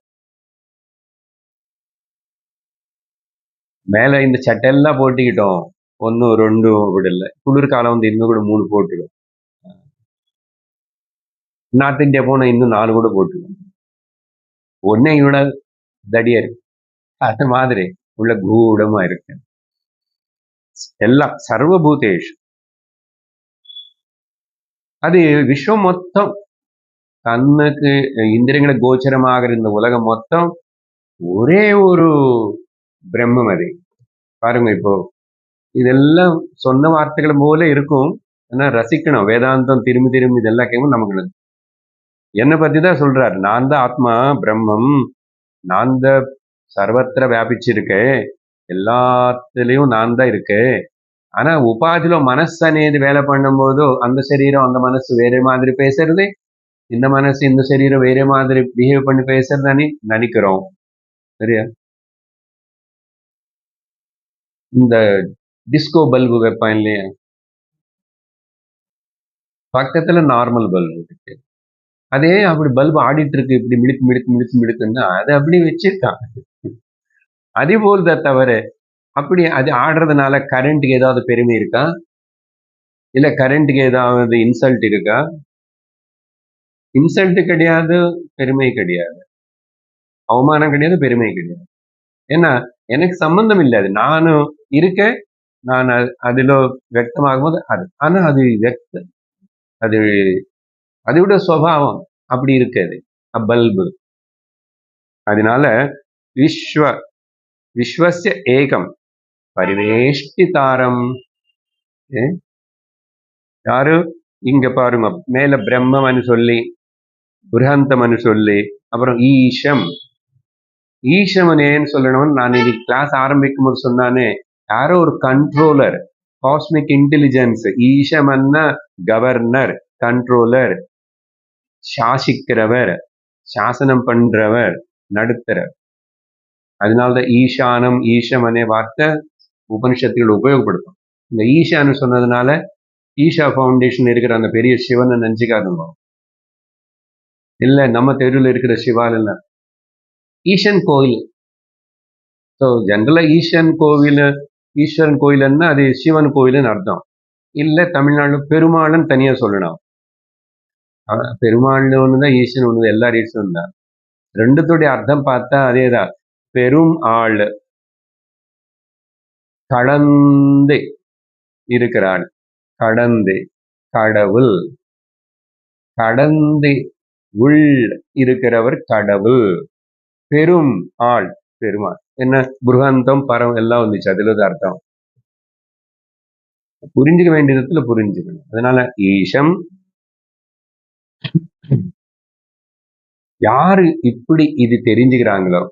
மேல இந்த சட்டெல்லாம் போட்டுக்கிட்டோம், 1 2 விடல. குளிர்காலம் இன்னும் கூட 3 போட்டுடும். நார்த் இந்தியா போனா இன்னும் 4 கூட போட்டுடும். ஒன்னே இவ்வளவு தடியா இருக்கு. அது மாதிரி உள்ள கூடமா இருக்கு எல்லாம் சர்வபூதேஷ். அது விஸ்வம் மொத்தம் கண்ணுக்கு இந்திரியங்களை கோச்சரமாக இந்த உலகம் மொத்தம் ஒரே ஒரு பிரம்மம். அது பாருங்க, இப்போ இதெல்லாம் சொன்ன வார்த்தைகள் போல இருக்கும், ஆனா ரசிக்கணும். வேதாந்தம் திரும்பி திரும்பி இதெல்லாம் கேட்கும். நமக்கு என்னை பத்தி தான் சொல்றாரு. நான் தான் ஆத்மா பிரம்மம், நான் தான் சர்வத்திர வியாபிச்சிருக்கேன், எல்லாத்துலயும் நான் தான் இருக்கேன். ஆனா உபாதிలో మనస్సు అనేది வேலை பண்ணும்போது அந்த சரீரம் அந்த மனசு வேற மாதிரி பேசுறது, இந்த மனசு இந்த சரீரம் வேற மாதிரி பிஹேவ் பண்ணி பேசுறதுன்னு நினைக்கிறோம். சரியா? இந்த டிஸ்கோ பல்பு வைப்பான் இல்லையா, பக்கத்துல நார்மல் பல்பு இருக்கு. அதே அப்படி பல்பு ஆடிட்டு இருக்கு, இப்படி மிடுக்கு மிடுக்கு மிடுக்கு மிடுக்குன்னா அது அப்படி வச்சிருக்கான். அதே போல் தான் தவிர அப்படி அது ஆடுறதுனால கரண்ட்டுக்கு ஏதாவது பெருமை இருக்கா? இல்ல கரண்ட்டுக்கு ஏதாவது இன்சல்ட் இருக்கா? இன்சல்ட் கிடையாது, பெருமை கிடையாது, அவமானம் கிடையாது, பெருமை கிடையாது. ஏன்னா எனக்கு சம்பந்தம் இல்லை, அது நானும் இருக்கேன், நான் அதில் வியக்தமாகும் போது அது, ஆனா அது அது அதோட சுவாவம் அப்படி இருக்காது பல்பு. அதனால விஸ்வஸ்ய ஏகம் பரிவேஷ்டிதாரம். யாரு இங்க பாருங்க, மேல பிரம்மம்னு சொல்லி, புரஹந்தம்னு சொல்லி, அப்புறம் ஈஷம். ஈஷமன் ஏன்னு சொல்லணும்னு நான் இன்னைக்கு கிளாஸ் ஆரம்பிக்கும் போது சொன்னானே, யாரோ ஒரு கண்ட்ரோலர், காஸ்மிக் இன்டெலிஜென்ஸ். ஈஷமன்னா கவர்னர், கண்ட்ரோலர், சாசிக்கிறவர், சாசனம் பண்றவர், நடுத்தரர். அதனால்தான் ஈசானம், ஈஷம் அనే வார்த்தை உபனிஷத்துகள் உபயோகப்படுத்தும். இந்த ஈஷான்னு சொன்னதுனால ஈஷா ஃபவுண்டேஷன் இருக்கிற அந்த பெரிய சிவனை நினைச்சுக்காதுங்க. இல்ல நம்ம தெருவில் இருக்கிற சிவால் இல்ல, ஈஷன் கோயில். ஸோ ஜென்ரலா ஈஷன் கோவில், ஈஸ்வரன் கோயில்னா அது சிவன் கோயில்னு அர்த்தம். இல்ல தமிழ்நாடு பெருமாள்னு தனியா சொல்லணும். பெருமாள்னு ஒண்ணுதான், ஈசன் ஒண்ணுதான், எல்லாரும் ஈசன் தான். ரெண்டுத்துடைய அர்த்தம் பார்த்தா அதேதான். பெரும் ஆள், கடந்து இருக்கிறாள், கடந்து கடவுள், கடந்து உள் இருக்கிறவர் கடவுள். பெரும் ஆள் பெருமாள். என்ன புருகந்தம் பரம் எல்லாம் வந்துச்சு, அதுல அர்த்தம் புரிஞ்சுக்க வேண்டிய இடத்துல புரிஞ்சுக்கணும். அதனால ஈஷம். யாரு இப்படி இது தெரிஞ்சுக்கிறாங்களோ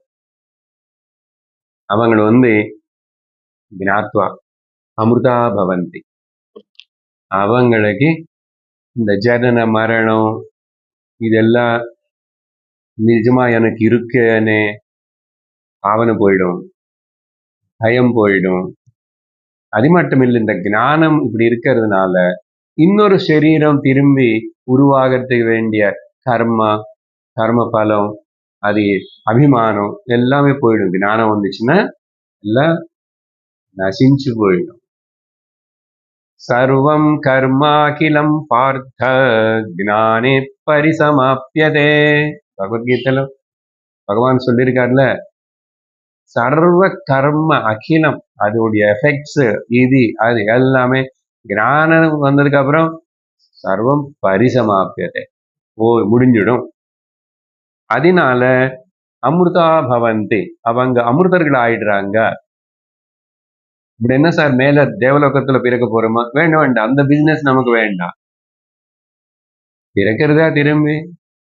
அவங்க ஞாத்வா அமிர்தா பவந்தி. அவங்களுக்கு இந்த ஜனன மரணம் இதெல்லாம் நிஜமா எனக்கு இருக்குன்னு பாவனை போயிடும், பயம் போயிடும். அது மட்டும் இல்லை, இந்த ஞானம் இப்படி இருக்கிறதுனால இன்னொரு சரீரம் திரும்பி உருவாகிறதுக்கு வேண்டிய கர்ம பலம், அது அபிமானம் எல்லாமே போயிடும். ஞானம் வந்துச்சுன்னா எல்லாம் நசிஞ்சு போயிடும். சர்வம் கர்மாகிலம் பார்த்த ஞானே பரிசமாப்யதே. பகவத்கீதையில பகவான் சொல்லியிருக்காருல, சர்வ கர்ம அகிலம் அதோடைய எஃபெக்ட்ஸ் இது அது எல்லாமே ஞானம் வந்ததுக்கு அப்புறம் சர்வம் பரிசமாப்யதே, முடிஞ்சிடும். அதனால அமிர்தா பவந்தி, அவங்க அமிர்தர்கள் ஆயிடுறாங்க. இப்படி என்ன சார் மேல தேவலோகத்துல பிறக்க போறோமா? வேண்டாம் வேண்டாம், அந்த பிசினஸ் நமக்கு வேண்டாம். பிறக்கிறதா திரும்பி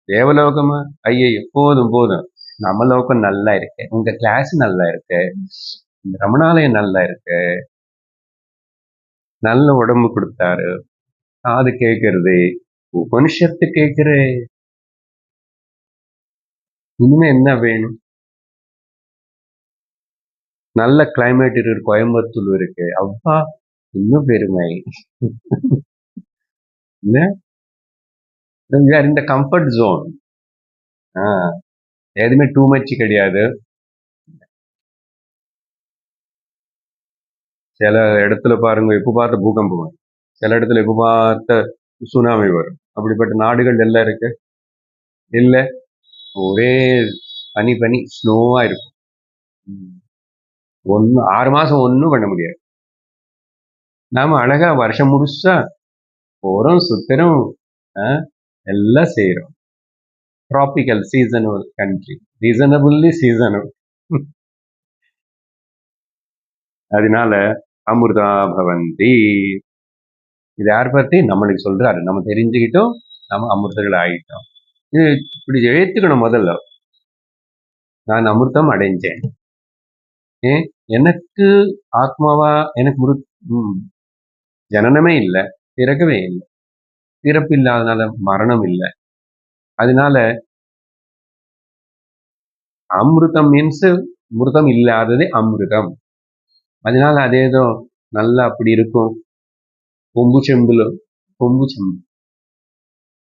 தேவலோகமா? ஐயோ போதும் போதும், நம்ம லோகம் நல்லா இருக்கு, உங்க கிளாஸ் நல்லா இருக்கு, ரமணாலயம் நல்லா இருக்கு, நல்ல உடம்பு கொடுத்தாரு, காது கேட்கறது, உபனிஷத்து கேட்கிற, இனிமே என்ன வேணும்? நல்ல கிளைமேட் இருக்கு, கோயம்புத்தூர் இருக்கு, அப்பா இன்னும் பெருமை. இந்த கம்ஃபர்ட் ஜோன் எதுவுமே டூ மச் கிடையாது. சில இடத்துல பாருங்க, எப்போ பார்த்த பூகம்பம் வரும், சில இடத்துல எப்போ பார்த்த சுனாமி வரும். அப்படிப்பட்ட நாடுகள் எல்லாம் இருக்கு இல்ல, ஒரே பனி ஸ்னோவா இருக்கும். 6 மாசம் ஒன்றும் பண்ண முடியாது. நாம அழகா வருஷம் முழுசா போறோம், சுத்துறோம், எல்லாம் செய்யறோம். Tropical seasonal country, reasonably seasonal. அதனால அமிர்தா பவந்தி. இது யார் பத்தி நம்மளுக்கு சொல்றாரு, நம்ம தெரிஞ்சுக்கிட்டோம், நம்ம அமிர்தர்கள் ஆகிட்டோம். இது இப்படி ஏத்துக்கணும். முதல்ல நான் அமிர்தம் அடைஞ்சேன், எனக்கு ஆத்மாவா எனக்கு ஜனனமே இல்லை, பிறக்கவே இல்லை, பிறப்பு இல்லாதனால மரணம் இல்லை. அதனால அமிர்தம் மீன்ஸ் மிருதம் இல்லாதது அமிர்தம். அதனால அதேதோ நல்லா அப்படி இருக்கும். கொம்பு செம்பு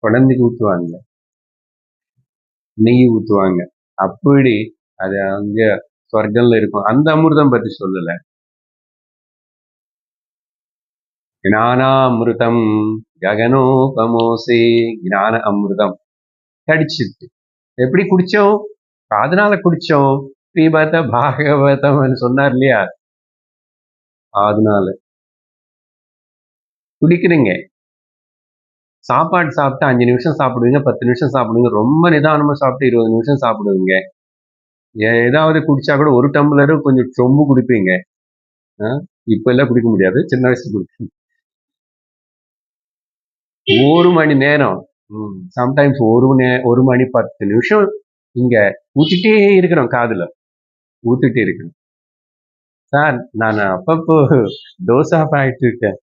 குழந்தைக்கு ஊத்துவாங்க, நெய் ஊத்துவாங்க, அப்படி அது அங்க சொர்க்கம்ல இருக்கும். அந்த அமிர்தம் பத்தி சொல்லல. ஞானாமிருதம் ககனோபமோசி, ஞான அமிர்தம் கடிச்சிட்டு எப்படி குடிச்சோம்? அதனால குடிச்சோம், பிபத பாகவதம் சொன்னார் இல்லையா? அதனால குடிக்கிறீங்க. சாப்பாடு சாப்பிட்டு 5 நிமிஷம் சாப்பிடுவீங்க, 10 நிமிஷம் சாப்பிடுவீங்க, ரொம்ப நிதானமா சாப்பிட்டு 20 நிமிஷம் சாப்பிடுவீங்க. ஏதாவது குடிச்சா கூட 1 டம்ளர் கொஞ்சம் சொம்பு குடிப்பீங்க. இப்ப எல்லாம் குடிக்க முடியாது, சின்ன வயசுல குடிப்பீங்க. 1 மணி நேரம், சம்டைம்ஸ் 1 மணி 10 நிமிஷம் இங்க ஊத்திட்டே இருக்கிறோம், காதுல ஊத்திட்டே இருக்கணும். சார், நான் அப்பப்போ டோஸ் ஆஃப் ஆயிட்டு இருக்கேன்.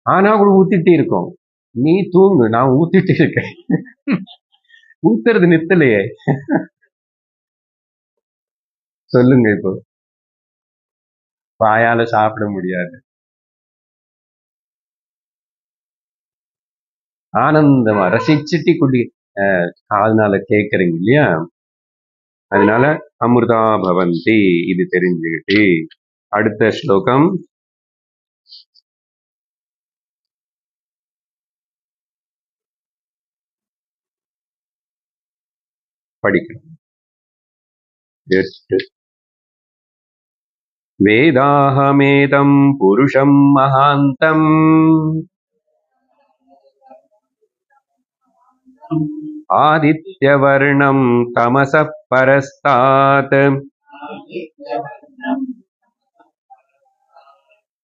ஆனா கூட ஊத்திட்டே இருக்கோம். நீ தூங்கு, நான் ஊத்திட்டு இருக்கேன். ஊத்துறது நித்தலையே. சொல்லுங்க இப்போ. வாயால சாப்பிட முடியாது. ஆனந்தமா ரசிச்சுட்டு அதனால கேட்கறீங்க இல்லையா? அதனால அமிர்தா பவந்தி, இது தெரிஞ்சுக்கிட்டு அடுத்த ஸ்லோகம் படிக்கணும். 8. வேதாஹமேதம் புருஷம் மகாந்தம் ஆதித்யவர்ணம் தமசः பரஸ்தாத்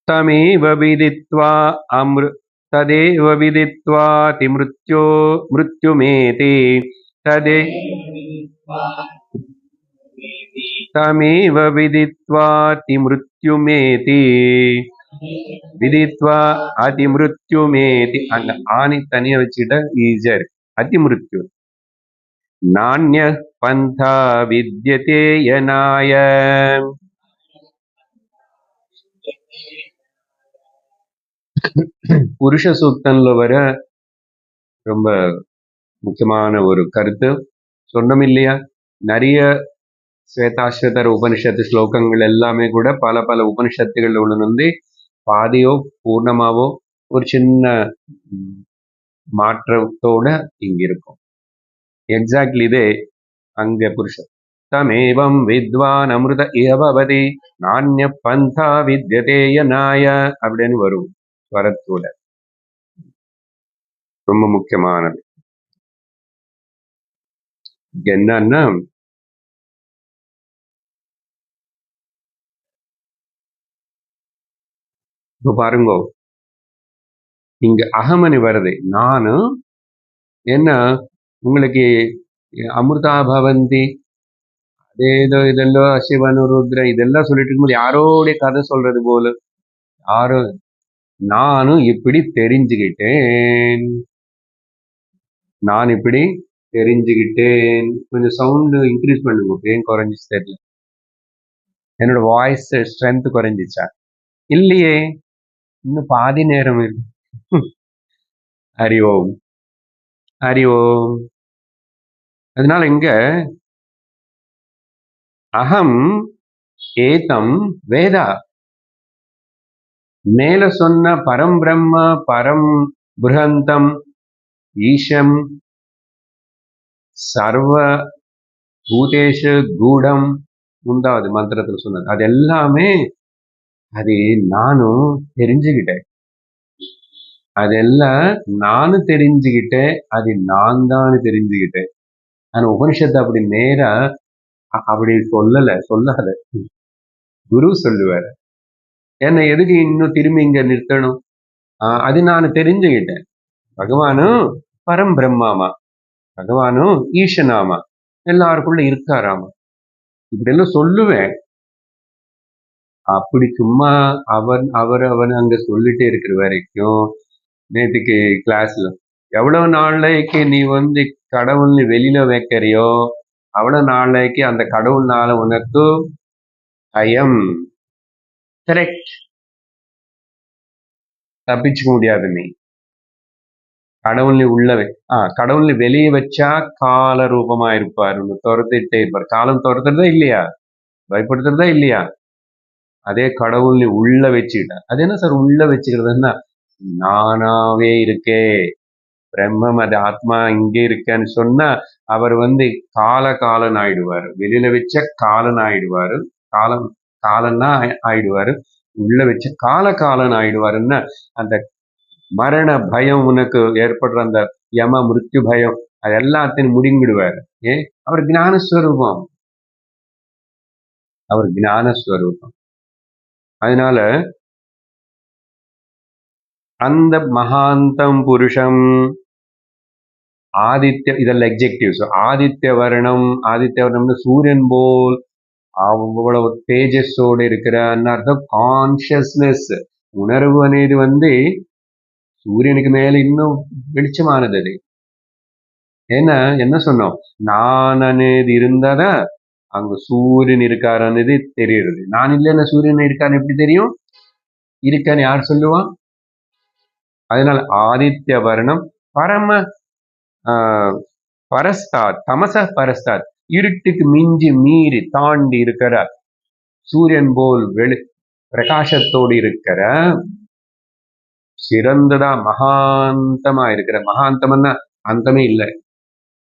தமேவ விதித்வா ததேவ விதித்வாதி மிருத்யுமேதி தமேவ விதித்வாதி மிருத்யுமேதி விதித்வா அதி மிருத்யுமேதி. அந்த ஆணி தனியா வச்சுக்கிட்ட ஈஸியா இருக்கு. அதி மிருத்யு நானிய பந்தா வித்யதே யனாய. புருஷ சூக்தன்ல வர ரொம்ப முக்கியமான ஒரு கருத்து சொன்னோம் இல்லையா? நிறைய ஸ்வேதாஸ்வதர உபனிஷத்து ஸ்லோகங்கள் எல்லாமே கூட பல பல உபனிஷத்துகள் உள்ள பாதியோ பூர்ணமாவோ ஒரு சின்ன மாற்றத்தோட இங்க இருக்கும். எக்ஸாக்ட்லி இதே அங்க புருஷன் தமேவம் வித்வான் அமிர்த இவபதி நானிய பந்தா வித்யதே யனாய அப்படின்னு வரும் ஸ்வரத்தோட. ரொம்ப முக்கியமானது. என்னன்னா இப்ப பாருங்க, இங்க அகமணி வருது. நானு என்ன உங்களுக்கு அமிர்தா பவந்தி அதேதோ இதெல்லாம் சிவனு ருத்ர இதெல்லாம் சொல்லிட்டு இருக்கும்போது யாரோடைய கதை சொல்றது போல, யாரோ நானும் இப்படி தெரிஞ்சுக்கிட்டேன், நான் இப்படி தெரிஞ்சுக்கிட்டேன். கொஞ்சம் சவுண்ட் இன்க்ரீஸ் பண்ணுங்க, ஏன் குறைஞ்சிச்சு தெரியல. என்னோட வாய்ஸ் ஸ்ட்ரென்த் குறைஞ்சிச்சா? இல்லையே, இன்னும் பாதி நேரம் இருக்கு. ஹரி ஓம் ஹரி ஓம். அதனால இங்க அகம் ஏதம் வேதா, மேல சொன்ன பரம் பிரம்ம பரம் புரந்தம் ஈஷம் சர்வ பூதேஷு கூடம், 3வது மந்திரத்தில் சொன்னது அது எல்லாமே அது நானும் தெரிஞ்சுக்கிட்டேன். அதெல்லாம் நானும் தெரிஞ்சுக்கிட்டேன், அது நான் தான் தெரிஞ்சுக்கிட்டேன். ஆனா உபனிஷத்து அப்படி நேரா அப்படி சொல்லாத. குரு சொல்லுவார். என்ன எதுக்கு இன்னும் திரும்பி இங்க நிறுத்தணும்? அது நான் தெரிஞ்சுக்கிட்டேன். பகவானும் பரம் பிரம்மாமா, பகவானும் ஈசனாமா, எல்லாருக்குள்ள இருக்காராமா, இப்படி எல்லாம் சொல்லுவேன். அப்படி சும்மா அவன் அங்க சொல்லிட்டே இருக்கிற வரைக்கும், நேற்றுக்கு கிளாஸ்ல எவ்வளவு நாளைக்கு நீ கடவுள் வெளியில வைக்கிறியோ அவ்வளவு நாளைக்கு அந்த கடவுள்னால உனக்கு ஐயம் கரெக்ட், தப்பிச்சுக்க முடியாது. நீ கடவுள் கடவுள் வெளியே வச்சா கால ரூபமா இருப்பார், துரத்திட்டே இருப்பார். காலம் துரத்துறதா இல்லையா, பயப்படுத்துறதா இல்லையா? அதே கடவுள் உள்ள வச்சுக்கிட்ட. அது என்ன சார் உள்ள வச்சுக்கிறதுன்னா, நானாவே இருக்கே, பிரம்மம் அது ஆத்மா இங்கே இருக்கேன்னு சொன்னா அவர் காலன் ஆயிடுவாரு. வெளியில வச்ச காலன் ஆயிடுவாரு. காலம் காலன்னா ஆயிடுவாரு. உள்ள வச்ச காலன் ஆயிடுவாருன்னா அந்த மரண பயம் உனக்கு ஏற்படுற அந்த யம மிருத்யு பயம் அது எல்லாத்தையும் முடிங்கிடுவாரு. ஏன்? அவர் ஞானஸ்வரூபம். அவர் ஞானஸ்வரூபம். அதனால அந்த மகாந்தம் புருஷம் ஆதித்ய இதெல்லாம் எக்ஸெக்டிவ்ஸ். ஆதித்ய வர்ணம்னு சூரியன் போல் அவ்வளவு தேஜஸோடு இருக்கிற அர்த்தம். கான்சியஸ்னஸ் உணர்வு అనేది சூரியனுக்கு மேல இன்னும் வெளிச்சமானது அது. ஏன்னா என்ன சொன்னோம், நான் అనేది இருந்தாதான் அங்க சூரியன் இருக்காருன்னு தெரியுது. நான் இல்லைன்னா சூரியன் இருக்கான்னு எப்படி தெரியும்? இருக்கான்னு யார் சொல்லுவான்? அதனால ஆதித்ய வர்ணம் பரம பரஸ்தாத் தமச பரஸ்தாத் இருட்டுக்கு மிஞ்சி மீறி தாண்டி இருக்கிற சூரியன் போல் பிரகாசத்தோடு இருக்கிற சிறந்ததா மகாந்தமா இருக்கிற, மகாந்தம்னா அந்தமே இல்லை,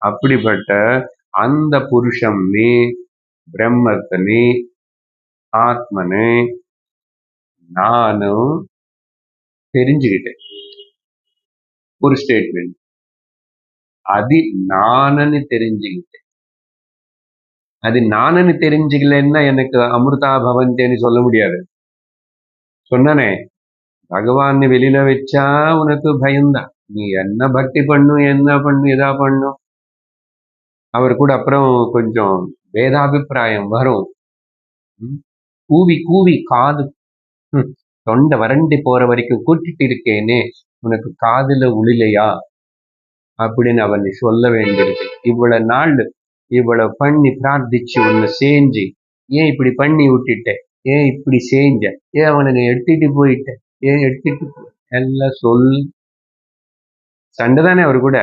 அப்படிப்பட்ட அந்த புருஷம்னே பிரம்மத்தனே ஆத்மனே நானும் தெரிஞ்சுக்கிட்டேன். ஒரு ஸ்டேட்மெண்ட். அது நானன்னு தெரிஞ்சுக்கிட்டேன். அது நானன்னு தெரிஞ்சுக்கலன்னா எனக்கு அமிர்தா பவந்தேன்னு சொல்ல முடியாது. சொன்னனே, பகவான் வெளியில வச்சா உனக்கு பயம்தான். நீ என்ன பக்தி பண்ணும், என்ன பண்ணும், எதா பண்ணும், அவர் கூட அப்புறம் கொஞ்சம் வேதாபிப்பிராயம் வரும். கூவி கூவி காது தொண்டை வறண்டி போற வரைக்கும் கூட்டிட்டு இருக்கேனே, உனக்கு காதுல உளிலையா அப்படின்னு அவன் சொல்ல வேண்டியிருக்கு. இவ்வளவு நாள் இவ்வளவு பண்ணி பிரார்த்திச்சு ஒண்ணு செஞ்சு ஏன் இப்படி பண்ணி விட்டுட்ட, ஏன் இப்படி செஞ்ச, ஏன் அவனை எடுத்துட்டு போயிட்ட, ஏன் எடுத்துட்டு எல்லாம் சண்டைதானே அவர் கூட.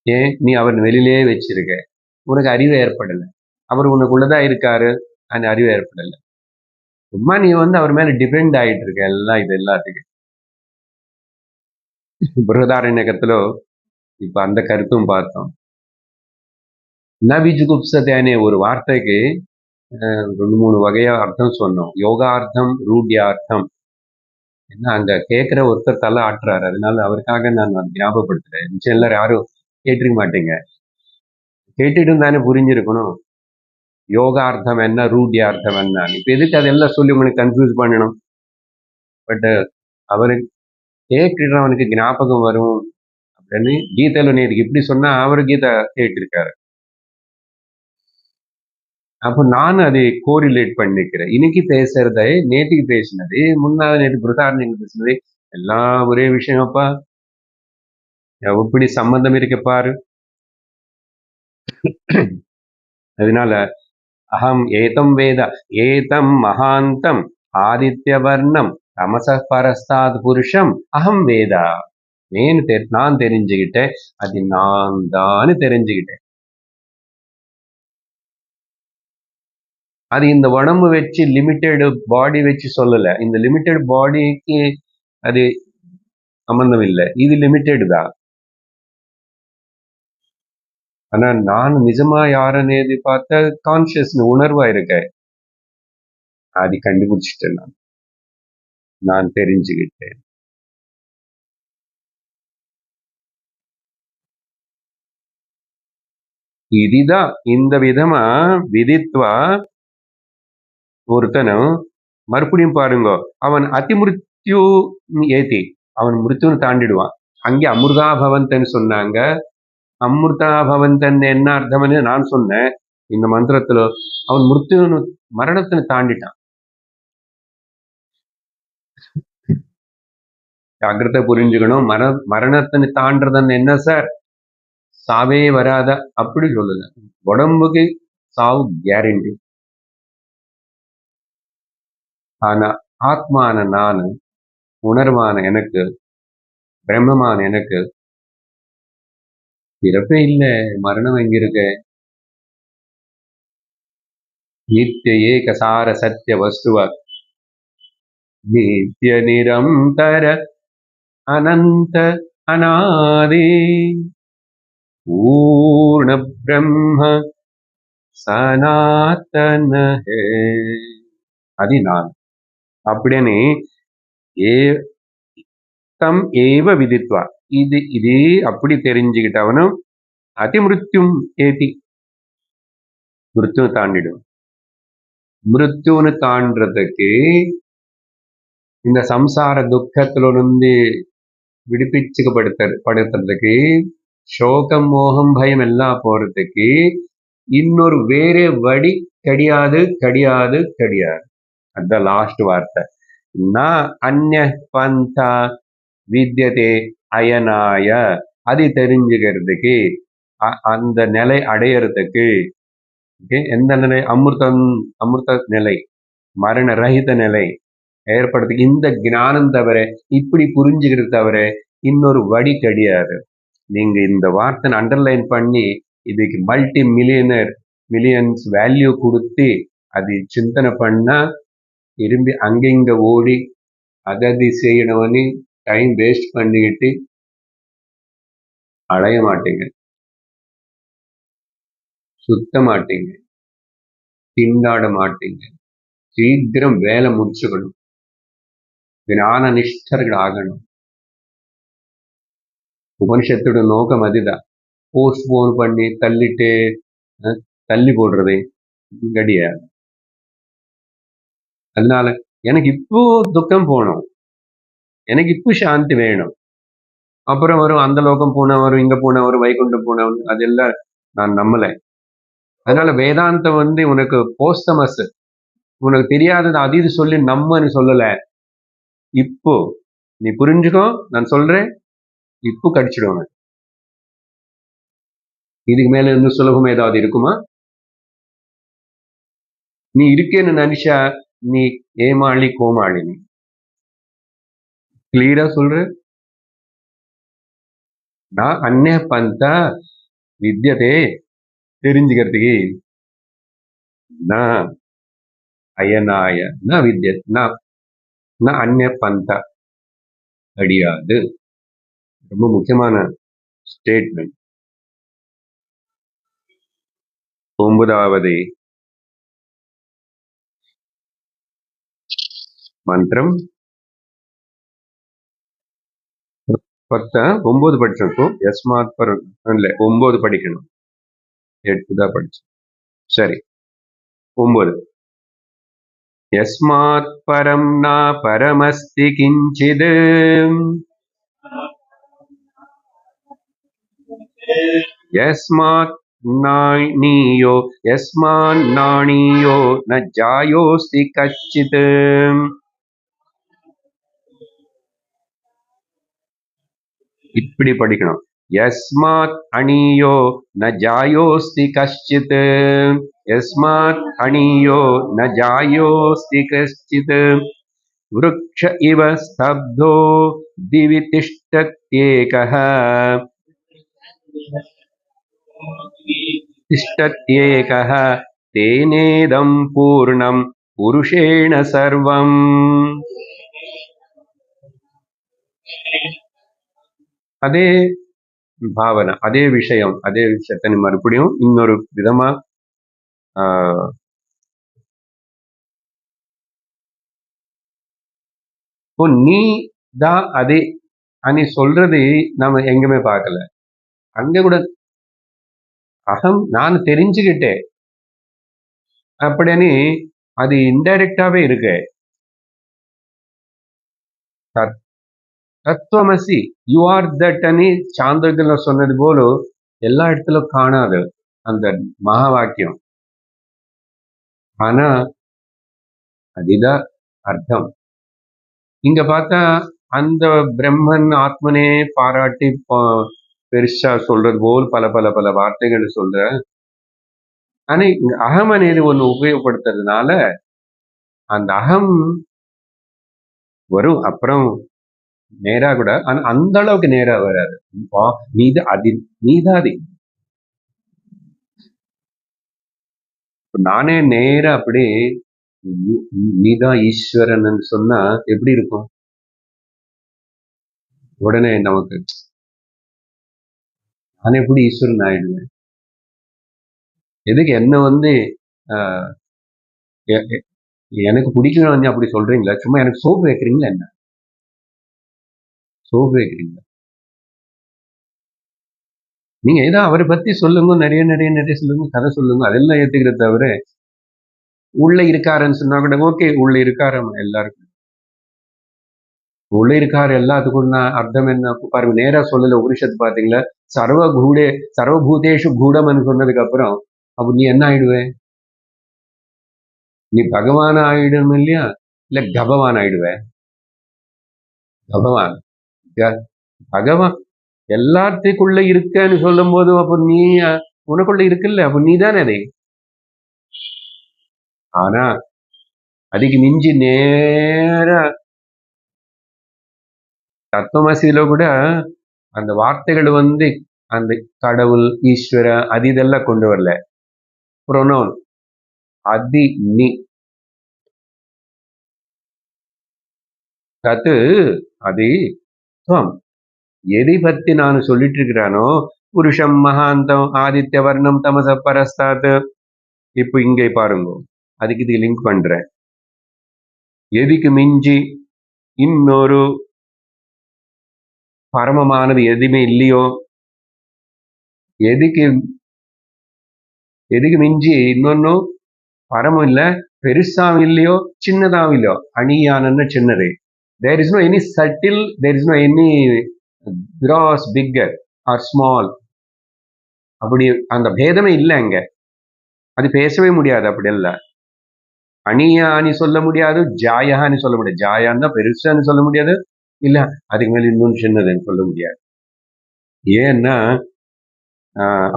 ஏன் நீ அவர் வெளியிலே வச்சிருக்க, உனக்கு அறிவு ஏற்படல. அவர் உனக்குள்ளதான் இருக்காரு, அந்த அறிவு ஏற்படல. சும்மா நீ அவர் மேல டிபெண்ட் ஆயிட்டு இருக்க எல்லாம். இது எல்லாத்துக்கும் బృహదారణ్యకలో இப்ப அந்த கருத்தும் பார்த்தோம். நபிஜுகுப்சத்தை அనే ஒரு வார்த்தைக்கு 2-3 வகையா அர்த்தம் சொன்னோம். யோகார்த்தம், ரூಢ்யார்த்தம். ஏன்னா அங்க கேட்கிற ஒருத்தர் தலை ஆட்டுறாரு, அதனால அவருக்காக நான் ஞாபகப்படுத்துறேன். நிச்சயம் எல்லாரும் யாரும் கேட்டிருக்க மாட்டீங்க. கேட்டுட்டு தானே புரிஞ்சிருக்கணும் யோகார்த்தம் என்ன, ரூಢ்யார்த்தம் என்ன. இப்ப எதுக்கு அதெல்லாம் சொல்லி உங்களுக்கு கன்ஃபியூஸ் பண்ணணும்? பட் அவருக்கு கேட்கிறவனுக்கு ஞாபகம் வரும் அப்படின்னு கீதையில நேருக்கு இப்படி சொன்னா அவரு கீதை கேட்டிருக்காரு. அப்போ நானும் அதை கோரிலேட் பண்ணிக்கிறேன். இன்னைக்கு பேசுறதை நேற்றுக்கு பேசினது, முன்னாள் நேற்று பிருதாரண்யங்கள் பேசினது எல்லாம் ஒரே விஷயமாப்பா. எப்படி சம்பந்தம் இருக்க பாரு. அதனால அகம் ஏதம் வேத ஏதம் மகாந்தம் ஆதித்ய வர்ணம் தமச பரஸ்தாத் புருஷம் அகம் வேதா. நான் தெரிஞ்சுக்கிட்டேன், அது நான் தான் தெரிஞ்சுக்கிட்டேன். அது இந்த உடம்பு வச்சு லிமிட்டெட் பாடி வச்சு சொல்லல. இந்த லிமிட்டெட் பாடிக்கு அது சம்பந்தம் இல்லை, இது லிமிட்டெட் தான். ஆனா நான் நிஜமா யாருன்னு பார்த்த கான்சியஸ் உணர்வா இருக்க, அது கண்டுபிடிச்சிட்டேன். நான் தெரிஞ்சுக்கிட்டேன். இதுதான் இந்த விதமா விதித்வா ஒருத்தனும் மறுபடியும் பாருங்க, அவன் அதிமிருத்யு ஏத்தி அவன் மிருத்யுன்னு தாண்டிடுவான். அங்கே அமிர்தா பவந்தன்னு சொன்னாங்க. அமிர்தா பவந்தன் என்ன அர்த்தம்னு நான் சொன்னேன். இந்த மந்திரத்துல அவன் மிருத்யுன்னு மரணத்தின்னு தாண்டிட்டான். ஜாக்கிரதை புரிஞ்சுக்கணும். மரணத்தின்னு தாண்டதுன்னு என்ன சார், சாவே வராத அப்படி சொல்லல. உடம்புக்கு சாவு கேரண்டி. ஆனா ஆத்மான நானு, உணர்வான எனக்கு, பிரம்மமான எனக்கு பிறப்பே இல்லை, மரணம் எங்க இருக்கு? நித்திய ஏகசார சத்திய வஸ்துவ நித்திய நிரந்தர अनंत अनादि पूर्ण ब्रह्म सनातन है. అది నాది. అప్పుడని ఏ తం ఏవ విదిత్వ, ఇది அப்படி தெரிஞ்சுக்கிட்டவனும் அதி மிருத்யும் ஏதி, மிருத்யுவை தாண்டிடும். மிருத்யுன்னு தாண்டறதுக்கு, இந்த சம்சார துக்கத்துல இருந்து விடுவிச்சுக்கப்படுத்துறதுக்கு, சோகம் மோகம் பயம் எல்லாம் போறதுக்கு இன்னொரு வேற வழி கிடையாது கிடையாது கிடையாது. அதுதான் லாஸ்ட் வார்த்தை. ந அந்ய பந்தா வித்யதே அயனாய, அது தெரிஞ்சுக்கிறதுக்கு, அந்த நிலை அடையறதுக்கு, எந்த நிலை? அமிர்த நிலை, மரண ரஹித நிலை ஏற்படுறதுக்கு இந்த ஞானம் தவிர, இப்படி புரிஞ்சுக்கிறது தவிர இன்னொரு வழி கிடையாது. நீங்க இந்த வார்த்தை அண்டர்லைன் பண்ணி இதுக்கு மில்லியன்ஸ் வேல்யூ கொடுத்து அது சிந்தனை பண்ணா, திரும்பி அங்கிங்க ஓடி அதை செய்யணும்னு டைம் வேஸ்ட் பண்ணிக்கிட்டு அடைய மாட்டீங்க, சுத்த மாட்டீங்க, திண்டாட மாட்டீங்க. சீக்கிரம் வேலை முடிச்சுக்கணும், ஞான நிஷ்டர்கள் ஆகணும். உபனிஷத்தோட நோக்கம் அதுதான். போஸ்ட்போன் பண்ணி தள்ளிட்டு தள்ளி போடுறது கிடையாது. அதனால எனக்கு இப்போ துக்கம் போகணும், எனக்கு இப்போ சாந்தி வேணும், அப்புறம் வரும் அந்த லோகம் போன வரும், இங்க போன வரும், வைகுண்டம் போன வரும், அதெல்லாம் நான் நம்பல. அதனால வேதாந்தம் உனக்கு போஸ்டமஸ், உனக்கு தெரியாதது அது இது சொல்லி நம்மன்னு சொல்லல. இப்போ நீ புரிஞ்சுக்கோ, நான் சொல்றேன், இப்போ கடிச்சிடுவாங்க. இதுக்கு மேல இன்னும் சுலபம் ஏதாவது இருக்குமா? நீ இருக்கேன்னு நினைச்சா நீ ஏமாளி கோமாளி. நீ கிளியரா சொல்ற. நான் அந்நிய பந்தா வித்யதே, தெரிஞ்சுக்கிறதுக்கு, நான் அயனாய ந வித்ய ந அந்நிய பந்தா கிடையாது. ரொம்ப முக்கியமான ஸ்டேட்மெண்ட். 9வது மந்திரம் 9 படிச்சிருக்கோம். யஸ்மாத் பரம் இல்ல, 9 படிக்கணும், 8 தான் படிச்சோம். சரி, 9. யஸ்மாத் பரம் ந பரமஸ்தி கிஞ்சித், யஸ்மாத் நாணியோ யஸ்மான் நாணியோ ந ஜாயோஸ்தி கச்சித். இப்படி படிக்கணும். யஸ்மாத் அணியோ ந ஜாயோஸ்தி கஷ்சித், யஸ்மாத் அணியோ ந ஜாயோஸ்தி கஷ்சித். விருக்ஷ இவ ஸ்தப்தோ திவி திஷ்டத்யேகः, திஷ்டத்யேகः தேனேதம் பூர்ணம் புருஷேண சர்வம். அதே பாவனை, அதே விஷயத்தை மறுபடியும் இன்னொரு விதமா இப்போ நீ தான் அதே அனி சொல்றது நம்ம எங்குமே பார்க்கல. அங்க கூட அகம் நான் தெரிஞ்சுக்கிட்டேன் அப்படின்னு அது இன்டைரக்டாவே இருக்கு. தத்துவமசி, யூ ஆர் தட் அனி சாந்தோக்கியத்துல சொன்னது போல எல்லா இடத்துலும் காணாது அந்த மகா வாக்கியம். ஆனா அதுதான் அர்த்தம். இங்க பார்த்தா அந்த பிரம்மன் ஆத்மனே பாராட்டி பெருசா சொல்றது போல் பல பல பல வார்த்தைகள் சொல்ற. ஆனா இங்க அகம் అనేది ஒண்ணு உபயோகப்படுத்துறதுனால அந்த அகம் வரும், அப்புறம் நேரா கூட, ஆனா அந்த அளவுக்கு நேரா வராது. நீதாதி நானே நேரா அப்படி நீதான் ஈஸ்வரன் சொன்னா எப்படி இருக்கும்? உடனே நமக்கு நான் எப்படி ஈஸ்வரன் ஆயிடுவேன்? எதுக்கு என்ன வந்து ஆஹ், எ- எ- எனக்கு பிடிக்கணும் அப்படி சொல்றீங்களா? சும்மா எனக்கு சோப்பு வைக்கிறீங்களா என்ன? சோப்பு வைக்கிறீங்களா? நீங்க ஏதோ அவரை பத்தி சொல்லுங்க, நிறைய நிறைய நிறைய சொல்லுங்க, கதை சொல்லுங்க, அதெல்லாம் ஏத்துக்கிறத தவிர உள்ள இருக்காருன்னு சொன்னா கூட ஓகே, உள்ள இருக்காரு எல்லாருக்கும். உள்ள இருக்காரு எல்லாத்துக்கும் அர்த்தம் என்ன பாருங்க, நேரா சொல்லல. உபனிஷத்து பாத்தீங்களா? சர்வபூதேஷு கூடம்னு சொன்னதுக்கு அப்புறம் அப்ப நீ என்ன ஆயிடுவே? நீ பகவான் ஆயிடும் இல்லையா, இல்ல கபவான் ஆயிடுவே? கபவான். க- பகவான் எல்லாத்துக்குள்ள இருக்கன்னு சொல்லும் போது அப்ப நீ உனக்குள்ள இருக்குல்ல, அப்ப நீ தானே அதை. ஆனா அதுக்கு மிஞ்சி நேர தத்துவமசியில கூட அந்த வார்த்தைகள் வந்து அந்த கடவுள், ஈஸ்வர அது இதெல்லாம் கொண்டு வரல. ப்ரொனோன் அதி நி தத்து அது துவம். எதை பத்தி நான் சொல்லிட்டு இருக்கிறானோ, புருஷம் மகாந்தம் ஆதித்ய வர்ணம் தமச பரஸ்தாத். இப்போ இங்கே பாருங்க, அதுக்கு இது லிங்க் பண்றேன். எதுக்கு மிஞ்சி இன்னொரு பரமமானது எதுவுமே இல்லையோ, எதுக்கு எதுக்கு மிஞ்சி இன்னொன்னு பரமும் இல்ல, பெருசாவும் இல்லையோ, சின்னதாவும் இல்லையோ, அணியானன்னு சின்னது. There is no any subtle, there is no any gross, bigger or small. அப்படி அந்த பேதமே இல்லை அங்க. அது பேசவே முடியாது. அப்படி இல்ல, அணியானி சொல்ல முடியாது, ஜாயான்னு சொல்ல முடியாது. ஜாயான்னு தான் பெருசான்னு சொல்ல முடியாது, இல்ல அதுக்கு மேல இன்னொன்று சின்னதுன்னு சொல்ல முடியாது. ஏன்னா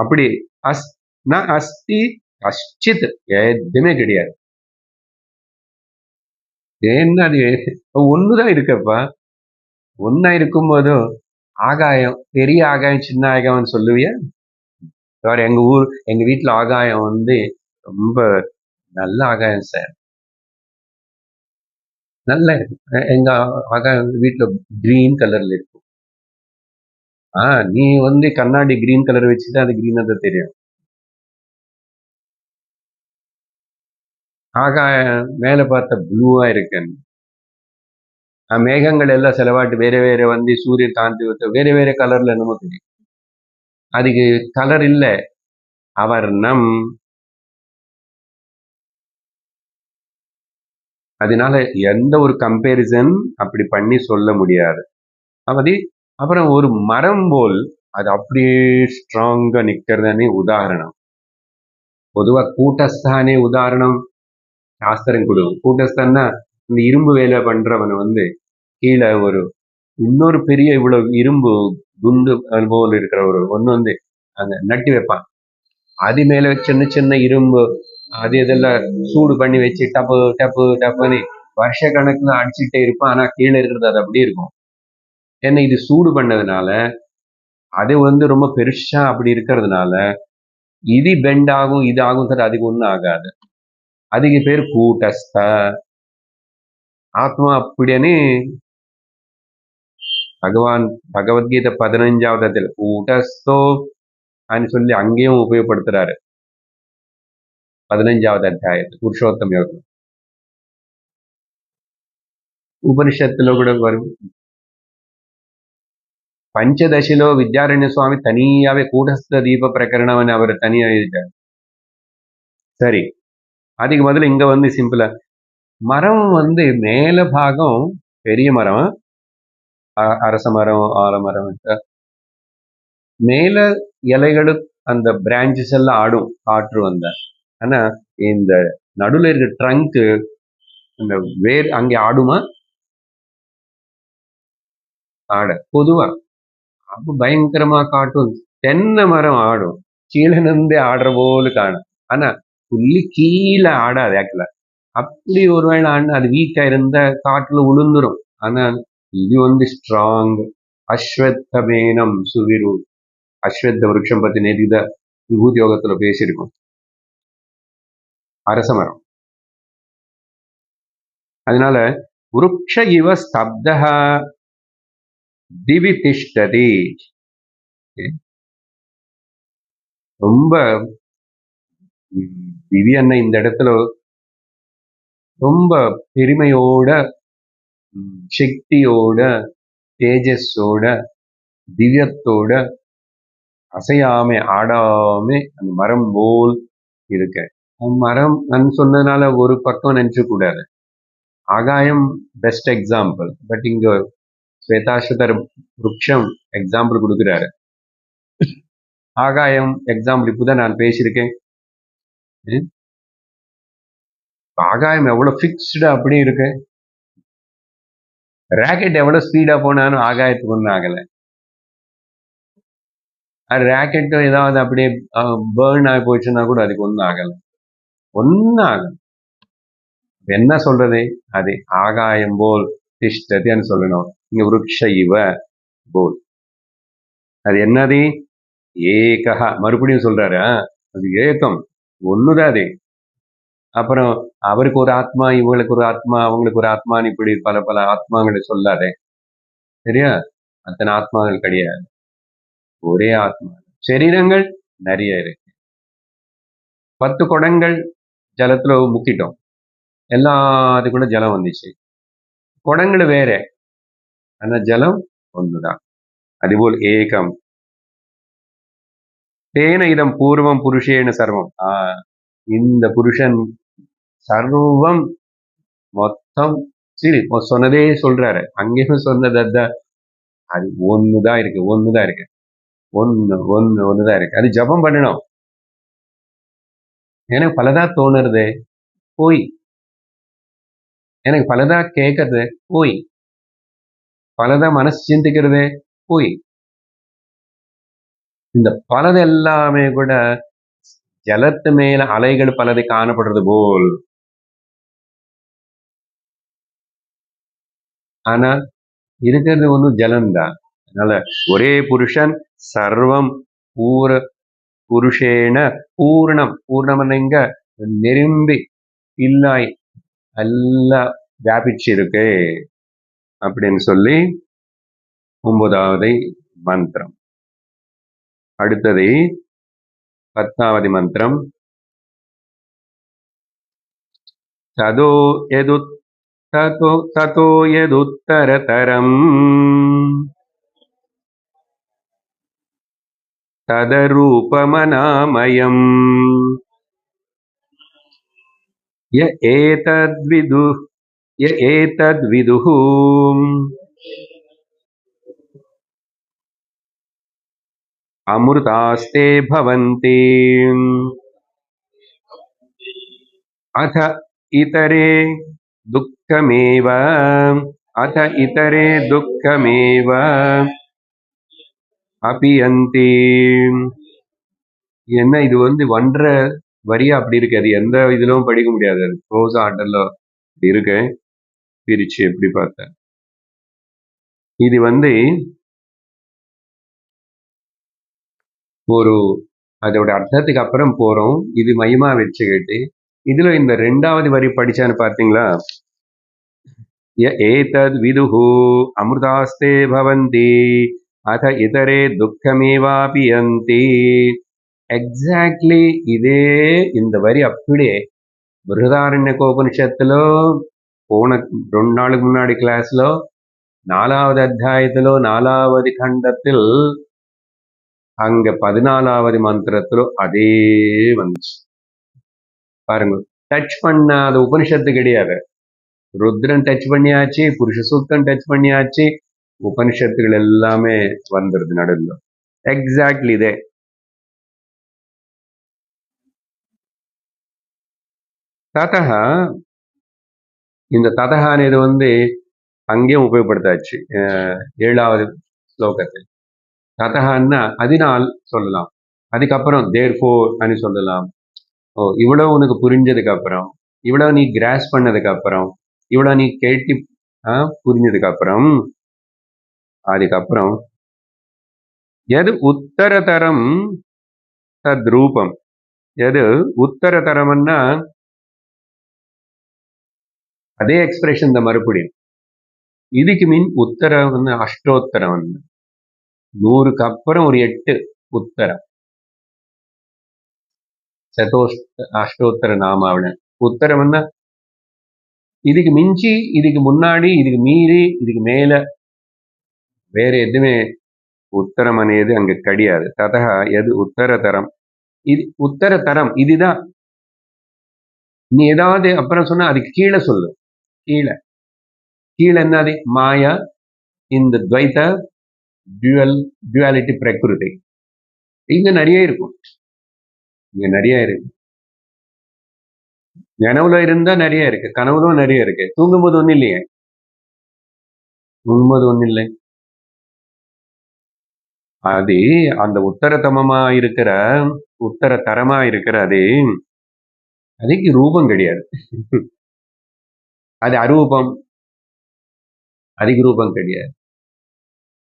அப்படி அஸ் ந அஸ்தி கஷ்டித், எதுவுமே கிடையாது. ஏன்னா அது ஒண்ணுதான் இருக்கப்பா. ஒன்னா இருக்கும்போதும் ஆகாயம், பெரிய ஆகாயம் சின்ன ஆகாயம்னு சொல்லுவியா? வேற எங்க வீட்டுல ஆகாயம் வந்து ரொம்ப நல்ல ஆகாயம் சார். நல்ல எங்க ஆகாயம் வீட்டுல கிரீன் கலர்ல இருக்கும். நீ வந்து கண்ணாடி கிரீன் கலர் வச்சுதான் அது கிரீனா தான் தெரியும். ஆகாயம் மேல பார்த்த ப்ளூவா இருக்கு. மேகங்கள் எல்லாம் செலவாட்டு வேற வேற வந்து சூரியன் காந்தி வேற வேற கலர்ல என்னமோ தெரியும். அதுக்கு கலர் இல்ல, அவர்ணம். அதனால எந்த ஒரு கம்பேரிசன் அப்படி பண்ணி சொல்ல முடியாது. அப்படி அப்புறம் ஒரு மரம் போல் அது அப்படியே ஸ்ட்ராங்கா நிக்கிறதுனே உதாரணம். பொதுவா கூட்டஸ்தானே உதாரணம் சாஸ்திரம் கொடுக்கும். கூட்டஸ்தான்னா இந்த இரும்பு வேலை பண்றவன் வந்து கீழே ஒரு இன்னொரு பெரிய இவ்வளவு இரும்பு குண்டு போல் இருக்கிற ஒரு ஒண்ணு வந்து அங்க நட்டி வைப்பான். அது மேல சின்ன சின்ன இரும்பு அது இதெல்லாம் சூடு பண்ணி வச்சு டப்பு டப்பு டப்புன்னு வருஷ கணக்குல அடிச்சுட்டே இருப்பான். ஆனா கீழே இருக்கிறது அது அப்படியே இருக்கும். ஏன்னா இது சூடு பண்ணதுனால அது வந்து ரொம்ப பெருசா அப்படி இருக்கிறதுனால இது பெண்ட் ஆகும், இது ஆகும் சார், அதுக்கு ஒன்றும் ஆகாது. அதுக்கு பேர் கூட்டஸ்த ஆத்மா. அப்படின்னு பகவான் பகவத்கீதை 15வது கூட்டஸ்தோ சொல்லி அங்கேயும் உபயோகப்படுத்துறாரு. 15வது அத்தியாயத்தில் புருஷோத்தம் யோகம். உபனிஷத்துல கூட வரும். பஞ்சதசிலோ வித்யாரண்ய சுவாமி தனியாவே கூடஸ்த தீப பிரகரணம் அவர் தனியா எழுதிட்டார். சரி, அதுக்கு பதில் இங்க வந்து சிம்பிளா மரம் வந்து மேல பாகம் பெரிய மரம், அரச மரம், ஆலமரம், மேல இலைகளும் அந்த பிரான்ச்சஸ் எல்லாம் ஆடும் காற்று வந்த. ஆனா இந்த நடுவில் இருக்க ட்ரங்க், இந்த வேர் அங்கே ஆடுமா? ஆட பொதுவா அப்ப பயங்கரமா காட்டும். தென்னை மரம் ஆடும், கீழே நின்று ஆடுற போல காணும். ஆனா புள்ளி கீழே ஆடாது ஆக்சுவலா. அப்படி ஒருவேளை ஆண்டு அது வீக்கா இருந்த காட்டுல உளுந்துரும். ஆனா இது வந்து ஸ்ட்ராங். அஸ்வத்தமேனம் சுவிரு, அஸ்வத்த விருட்சம் பத்தி நேற்றுத விபூதி யோகத்துல பேசியிருக்கோம். அரச மரம். அதனால விருட்ச இவ ஸ்தப்தா, திவி திஷ்டதி. ரொம்ப திவி அண்ணா இந்த இடத்துல ரொம்ப பெருமையோட, சக்தியோட, தேஜஸோட, திவ்யத்தோட, அசையாம ஆடாம அந்த மரம் போல் இருக்க. மரம் சொன்னதுனால ஒரு பக்கம் நினைச்சு கூடாது. ஆகாயம் பெஸ்ட் எக்ஸாம்பிள். பட் இங்க ஸ்வேதாஸ்வதர் விருட்சம் எக்ஸாம்பிள் கொடுக்குறாரு. ஆகாயம் எக்ஸாம்பிள் இப்போதான் நான் பேசியிருக்கேன். ஆகாயம் எவ்வளவு பிக்ஸ்டா அப்படி இருக்கு. ராக்கெட் எவ்வளவு ஸ்பீடா போனாலும் ஆகாயத்துக்கு ஒன்றும் ஆகலை. ராக்கெட்டும் ஏதாவது அப்படியே பேர்ன் ஆகி போச்சுன்னா கூட அதுக்கு ஒன்றும் ஆகலை. ஒன்றும் ஆகலை. என்ன சொல்றது? அது ஆகாயம் போல் திஷ்டதின்னு சொல்லணும். இங்க விருட்ச இவ போல். அது என்னது? ஏகஹா. மறுபடியும் சொல்றாரு, அது ஏகம், ஒண்ணுதான் அது. அப்புறம் அவருக்கு ஒரு ஆத்மா, இவங்களுக்கு ஒரு ஆத்மா, அவங்களுக்கு ஒரு ஆத்மான்னு இப்படி பல பல ஆத்மாங்களை சொல்லாதே. சரியா? அத்தனை ஆத்மாக்கள் கிடையாது, ஒரே ஆத்மா. சரீரங்கள் நிறைய இருக்கு. 10 குடங்கள் ஜலத்துல முக்கிட்டோம், எல்லாத்துக்கூட ஜலம் வந்துச்சு. குடங்கள் வேற, ஆனா ஜலம் ஒண்ணுதான். அதுபோல் ஏகம். தேன இதம் பூர்வம் புருஷேன சர்வம். இந்த புருஷன் சர்வம் மொத்தம். சரி, சொன்னதே சொல்றாரு. அங்கேயும் சொன்னது அது ஒண்ணுதான் இருக்கு, ஒண்ணுதான் இருக்கு, ஒண்ணுதான் இருக்கு. அது ஜபம் பண்ணணும். எனக்கு பலதா தோணுறது போய், எனக்கு பலதா கேட்கறது போய், பலதா மனசு சிந்திக்கிறது போய். இந்த பலது எல்லாமே கூட ஜலத்து மேல அலைகள் பலது காணப்படுறது போல். ஆனா இருக்கிறது ஒன்றும் ஜலம்தான். அதனால ஒரே புருஷன் சர்வம் புருஷேன பூர்ணம். பூர்ணம் எங்க? நெரும்பி இல்லாய் எல்லாம் வியாபிச்சு இருக்கு அப்படின்னு சொல்லி 9வது மந்திரம். அடுத்தது 10வது மந்திரம். ததோ யதுத்தரதரம் ததரூபமநாமயம் ய ஏதத்விதுः அமிர்தாஸ்தே பவந்தி அத இதரே துக்கமேவ அபியந்தி. என்ன இது ஒன்ற வரியா அப்படி இருக்கு. அது எந்த இதுலும் படிக்க முடியாது. அது க்ளோஸ் ஆர்டர்ல இருக்கு. பிரிச்சு எப்படி பார்த்தேன். இது ஒரு அதோட அர்த்தத்துக்கு அப்புறம் போறோம். இது மையமா வச்சுக்கிட்டு இதுல இந்த 2வது வரி படிச்சான்னு பார்த்தீங்களா? ஏதத் விதுஹு அமிர்தாஸ்தே பவந்தி அத இதரே துக்கமேவாபியந்தி. எக்ஸாக்ட்லி இதே இந்த வரி அப்படியே బృహదారణ్యకోపనిషత్తులో పోన 2 நாளுக்கு முன்னாடி கிளாஸ்ல 4வது அத்தியாயத்திலோ 4வது கண்டத்தில் அங்க 14வது மந்திரத்திலோ அதே வந்துச்சு பாருங்க. டச் பண்ணாத உபனிஷத்து கிடையாது. ருத்ரன் டச் பண்ணியாச்சு, புருஷ சூக்தம் டச் பண்ணியாச்சு, உபனிஷத்துகள் எல்லாமே வந்துருது நடுவில். எக்ஸாக்ட்லி இதே. ததஹ, இந்த ததஹ అనేది அங்கேயும் உபயோகப்படுத்தாச்சு 7வது ஸ்லோகத்தில். ததஹன்னா அதனால் சொல்லலாம். அதுக்கப்புறம் தேர்ஃபோர் అని சொல்லலாம். இவ்வளவு உனக்கு புரிஞ்சதுக்கு அப்புறம், இவ்வளவு நீ கிராஸ் பண்ணதுக்கு அப்புறம், இவ்வளவு நீ கேட்டு புரிஞ்சதுக்கு அப்புறம், அதுக்கப்புறம் எது உத்தரதரம் தத்ரூபம். எது உத்தரதரம்னா அதே எக்ஸ்பிரஷன் தான் மறுபடியும். இதுக்கு மீன் உத்தரம் வந்து அஷ்டோத்தரம் வந்து 100க்கு அப்புறம் ஒரு 8 உத்தரம் அஷ்டோத்தர நாமாவளி. உத்தரம் வந்து இதுக்கு மிஞ்சி, இதுக்கு முன்னாடி, இதுக்கு மீறி, இதுக்கு மேல வேற எதுவுமே உத்தரம் అనేది அங்க கிடையாது. ததா எது உத்தரதரம், இது உத்தரதரம், இதுதான். நீ ஏதாவது அப்புறம் சொன்னா அதுக்கு கீழே சொல்லு. கீழே கீழே என்னது? மாயா, இந்த துவைத duality பிரகிருதி. இங்க நிறைய இருக்கும். இங்க நிறைய இருக்கு. நினைவுல இருந்தா நிறைய இருக்கு, கனவுலும் நிறைய இருக்கு. தூங்கும்போது ஒண்ணு இல்லையே. தூங்கும்போது ஒண்ணு இல்லை. அது அந்த உத்தரதமமா இருக்கிற, உத்தர தரமா இருக்கிற அதுக்கு ரூபம் கிடையாது. அது அரூபம், அதுக்கு ரூபம் கிடையாது.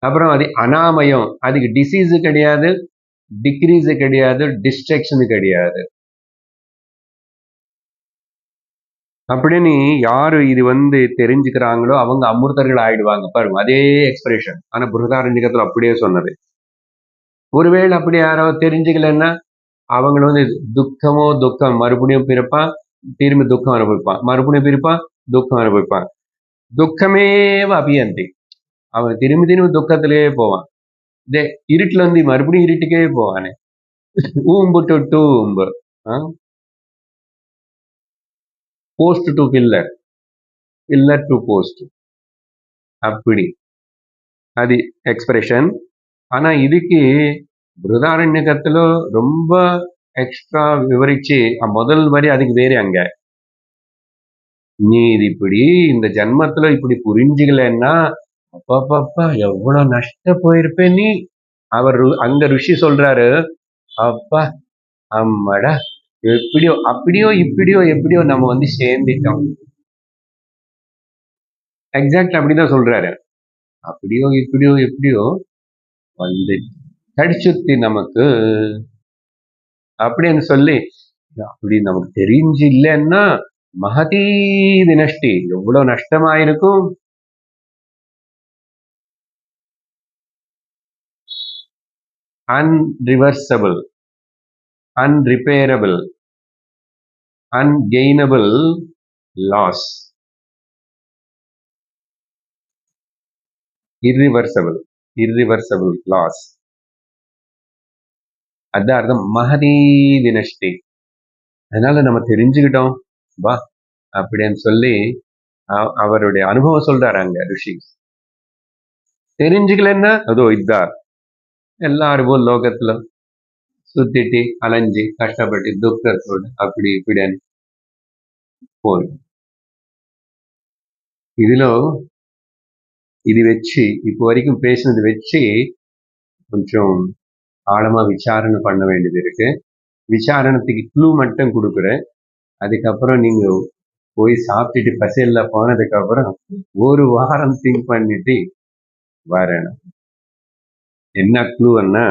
அப்புறம் அது அனாமயம், அதுக்கு டிசீஸ் கிடையாது, டிக்ரீஸ் கிடையாது, டிஸ்ட்ரக்ஷன் கிடையாது. அப்படின்னு யாரு இது வந்து தெரிஞ்சுக்கிறாங்களோ அவங்க அமிர்தர்கள் ஆயிடுவாங்க. பாருங்க, அதே எக்ஸ்பிரஷன். ஆனா பிருகதாரண்யகத்துல அப்படியே சொன்னது. ஒருவேளை அப்படி யாரோ தெரிஞ்சுக்கலன்னா அவங்களும் வந்து துக்கமோ துக்கம், மறுபடியும் பிறப்பான், திரும்பி துக்கம் அனுபவிப்பான், மறுபடியும் பிறப்பான், துக்கம் அனுபவிப்பான். துக்கமேவ அபியந்தி. அவன் திரும்பி திரும்பி துக்கத்திலேயே போவான். இருட்டுல இருந்து மறுபடியும் இருட்டுக்கே போவானே. Womb to tomb, post to pillar, pillar to post, அப்படி அது எக்ஸ்பிரஷன். ஆனா இதுக்கு பிருகதாரண்யகத்துல ரொம்ப எக்ஸ்ட்ரா விவரிச்சு முதல் வரி அதுக்கு வேறு. அங்க நீ இது இப்படி இந்த ஜென்மத்துல இப்படி புரிஞ்சுக்கலன்னா அப்பப்பா எவ்வளவு நஷ்ட போயிருப்ப நீ. அவர் அங்க ருஷி சொல்றாரு, அப்பா அம்மாடா, எப்படியோ அப்படியோ இப்படியோ எப்படியோ நம்ம வந்து சேர்ந்துட்டோம். எக்ஸாக்ட் அப்படிதான் சொல்றாரு. அப்படியோ இப்படியோ எப்படியோ வந்து கடிச்சுத்தி நமக்கு அப்படின்னு சொல்லி, அப்படி நமக்கு தெரிஞ்சு இல்லைன்னா மகதீ வினஷ்டி, எவ்வளவு நஷ்டமாயிருக்கும். அன்ரிவர்சபிள், unrepairable, ungainable loss, irreversible loss. அதான் அர்த்தம் மகதீ வினஷ்டி. அதனால நம்ம தெரிஞ்சுக்கிட்டோம் வா அப்படின்னு சொல்லி அவருடைய அனுபவம் சொல்றாரு அங்க ரிஷி. தெரிஞ்சுக்கலன்னா அதோ இதா எல்லாரும் லோகத்துல சுத்திட்டு அலைஞ்சு கஷ்டப்பட்டு துக்கத்தோடு அப்படி இப்படின்னு போய் இதுல இது வச்சு இப்போ வரைக்கும் பேசினது வச்சு கொஞ்சம் ஆழமா விசாரணை பண்ண வேண்டியது இருக்கு. விசாரணத்துக்கு க்ளூ மட்டும் கொடுக்குறேன். அதுக்கப்புறம் நீங்க போய் சாப்பிட்டுட்டு பசியில போனதுக்கு அப்புறம் ஒரு வாரம் திங்க் பண்ணிட்டு வரணும். என்ன க்ளூன்னா,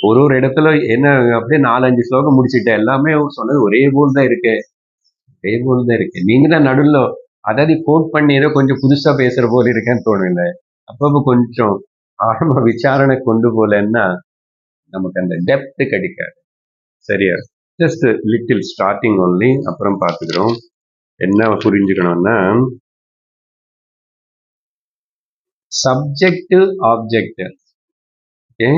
ஒரு இடத்துல என்ன அப்படியே 4-5 ஸ்லோகம் முடிச்சுட்டேன். எல்லாமே சொன்னது ஒரே போல் தான் இருக்கு, ஒரே போல் தான் இருக்கு. நீங்க தான் நடுவில் அதாவது கோட் பண்ணி ஏதோ கொஞ்சம் புதுசா பேசுற போல இருக்கேன்னு தோணல. அப்பப்போ கொஞ்சம் ஆழமா விசாரணை கொண்டு போலன்னா நமக்கு அந்த டெப்த் கிடைக்காது. சரியா? ஜஸ்ட் லிட்டில் ஸ்டார்டிங் ஒன்லி, அப்புறம் பார்த்துக்கிறோம். என்ன புரிஞ்சுக்கணும்னா, சப்ஜெக்ட் ஆப்ஜெக்ட், ஓகே,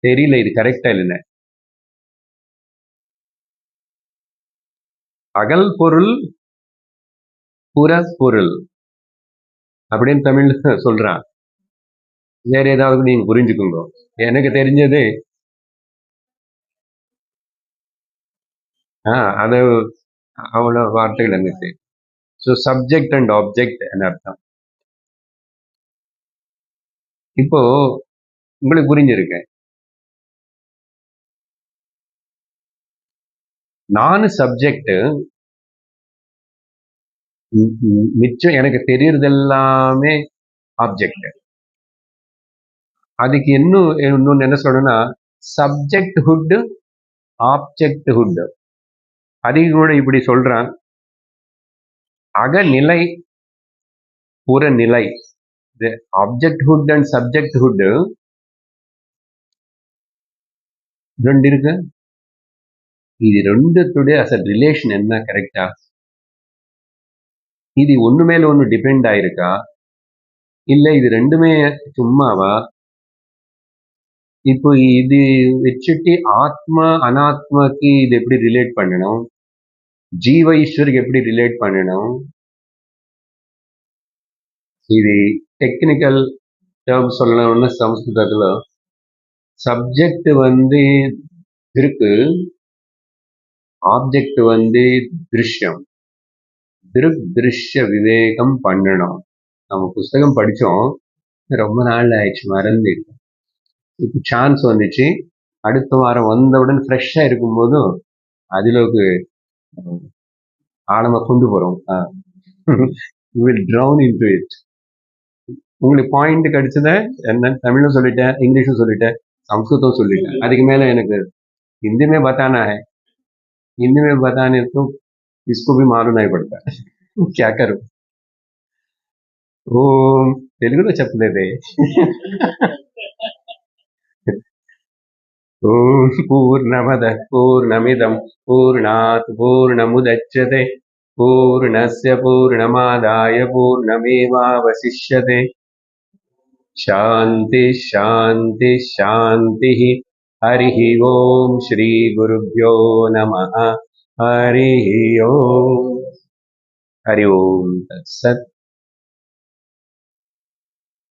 தெரியல இது கரெக்டா இல்லைன்னு. அகல் பொருள் புறப்பொருள் அப்படின்னு தமிழ்ல சொல்றான். வேற ஏதாவது நீங்க புரிஞ்சுக்கோங்க. எனக்கு தெரிஞ்சது அது அவ்வளவு வார்த்தைகள் இருந்துச்சு. ஸோ சப்ஜெக்ட் அண்ட் ஆப்ஜெக்ட் அர்த்தம். இப்போ உங்களுக்கு புரிஞ்சிருக்கேன். நானும் சப்ஜெக்ட், மிச்சம் எனக்கு தெரியறது எல்லாமே ஆப்ஜெக்ட். அதுக்கு இன்னொன்னு என்ன சொல்லணும்னா, சப்ஜெக்ட் ஹுட், ஆப்ஜெக்ட் ஹுட். அதிக கூட இப்படி சொல்றான், அகநிலை புறநிலை, ஆப்ஜெக்ட்ஹுட் அண்ட் சப்ஜெக்ட்ஹுட் ரெண்டு இருக்கு. இது ரெண்டுத்துடைய அசல் ரிலேஷன் என்ன கரெக்டா? இது ஒண்ணு மேல ஒண்ணு டிபெண்ட் ஆயிருக்கா, இல்ல இது ரெண்டுமே சும்மாவா? இப்போ இது வச்சுட்டு ஆத்மா அனாத்மாக்கு இது எப்படி ரிலேட் பண்ணணும், ஜீவ ஈஸ்வருக்கு எப்படி ரிலேட் பண்ணணும்? இது டெக்னிக்கல் டேர்ம் சொல்லணும்னு சமஸ்கிருதத்துல சப்ஜெக்ட் இருக்கு, ஆப்ஜெக்ட் திருஷ்யம், திருஷ்ய விவேகம் பண்ணணும். நம்ம புஸ்தகம் படிச்சோம், ரொம்ப நாள் ஆயிடுச்சு, மறந்து. இப்போ சான்ஸ் வந்துச்சு, அடுத்த வாரம் வந்தவுடன் ஃப்ரெஷ்ஷா இருக்கும்போது அதுல ஆழமா கொண்டு போறோம். You will drown into it. உங்களுக்கு பாயிண்ட் கிடைச்சத என்ன தமிழும் சொல்லிட்டேன், இங்கிலீஷும் சொல்லிட்டேன், संस्कृतம் சொல்லிட்டேன். அதுக்கு மேல எனக்கு हिंदी में बताना है, हिंदी में बताने तो इसको भी मालूम नहीं पड़ता. क्या करूं? ఓం తెలుగులో చెప్పలేదే. ఓం పూర్ణమద పూర్ణమిదం పూర్ణాత్ పూర్ణముదచ్యతే పూర్ణస్య పూర్ణమాదాయ పూర్ణమేవావశిష్యతే. శాంతి శాంతి శాంతి. హరి ఓం శ్రీ గురుభ్యో నమః. హరి ఓం. హరి ఓం తత్సత్.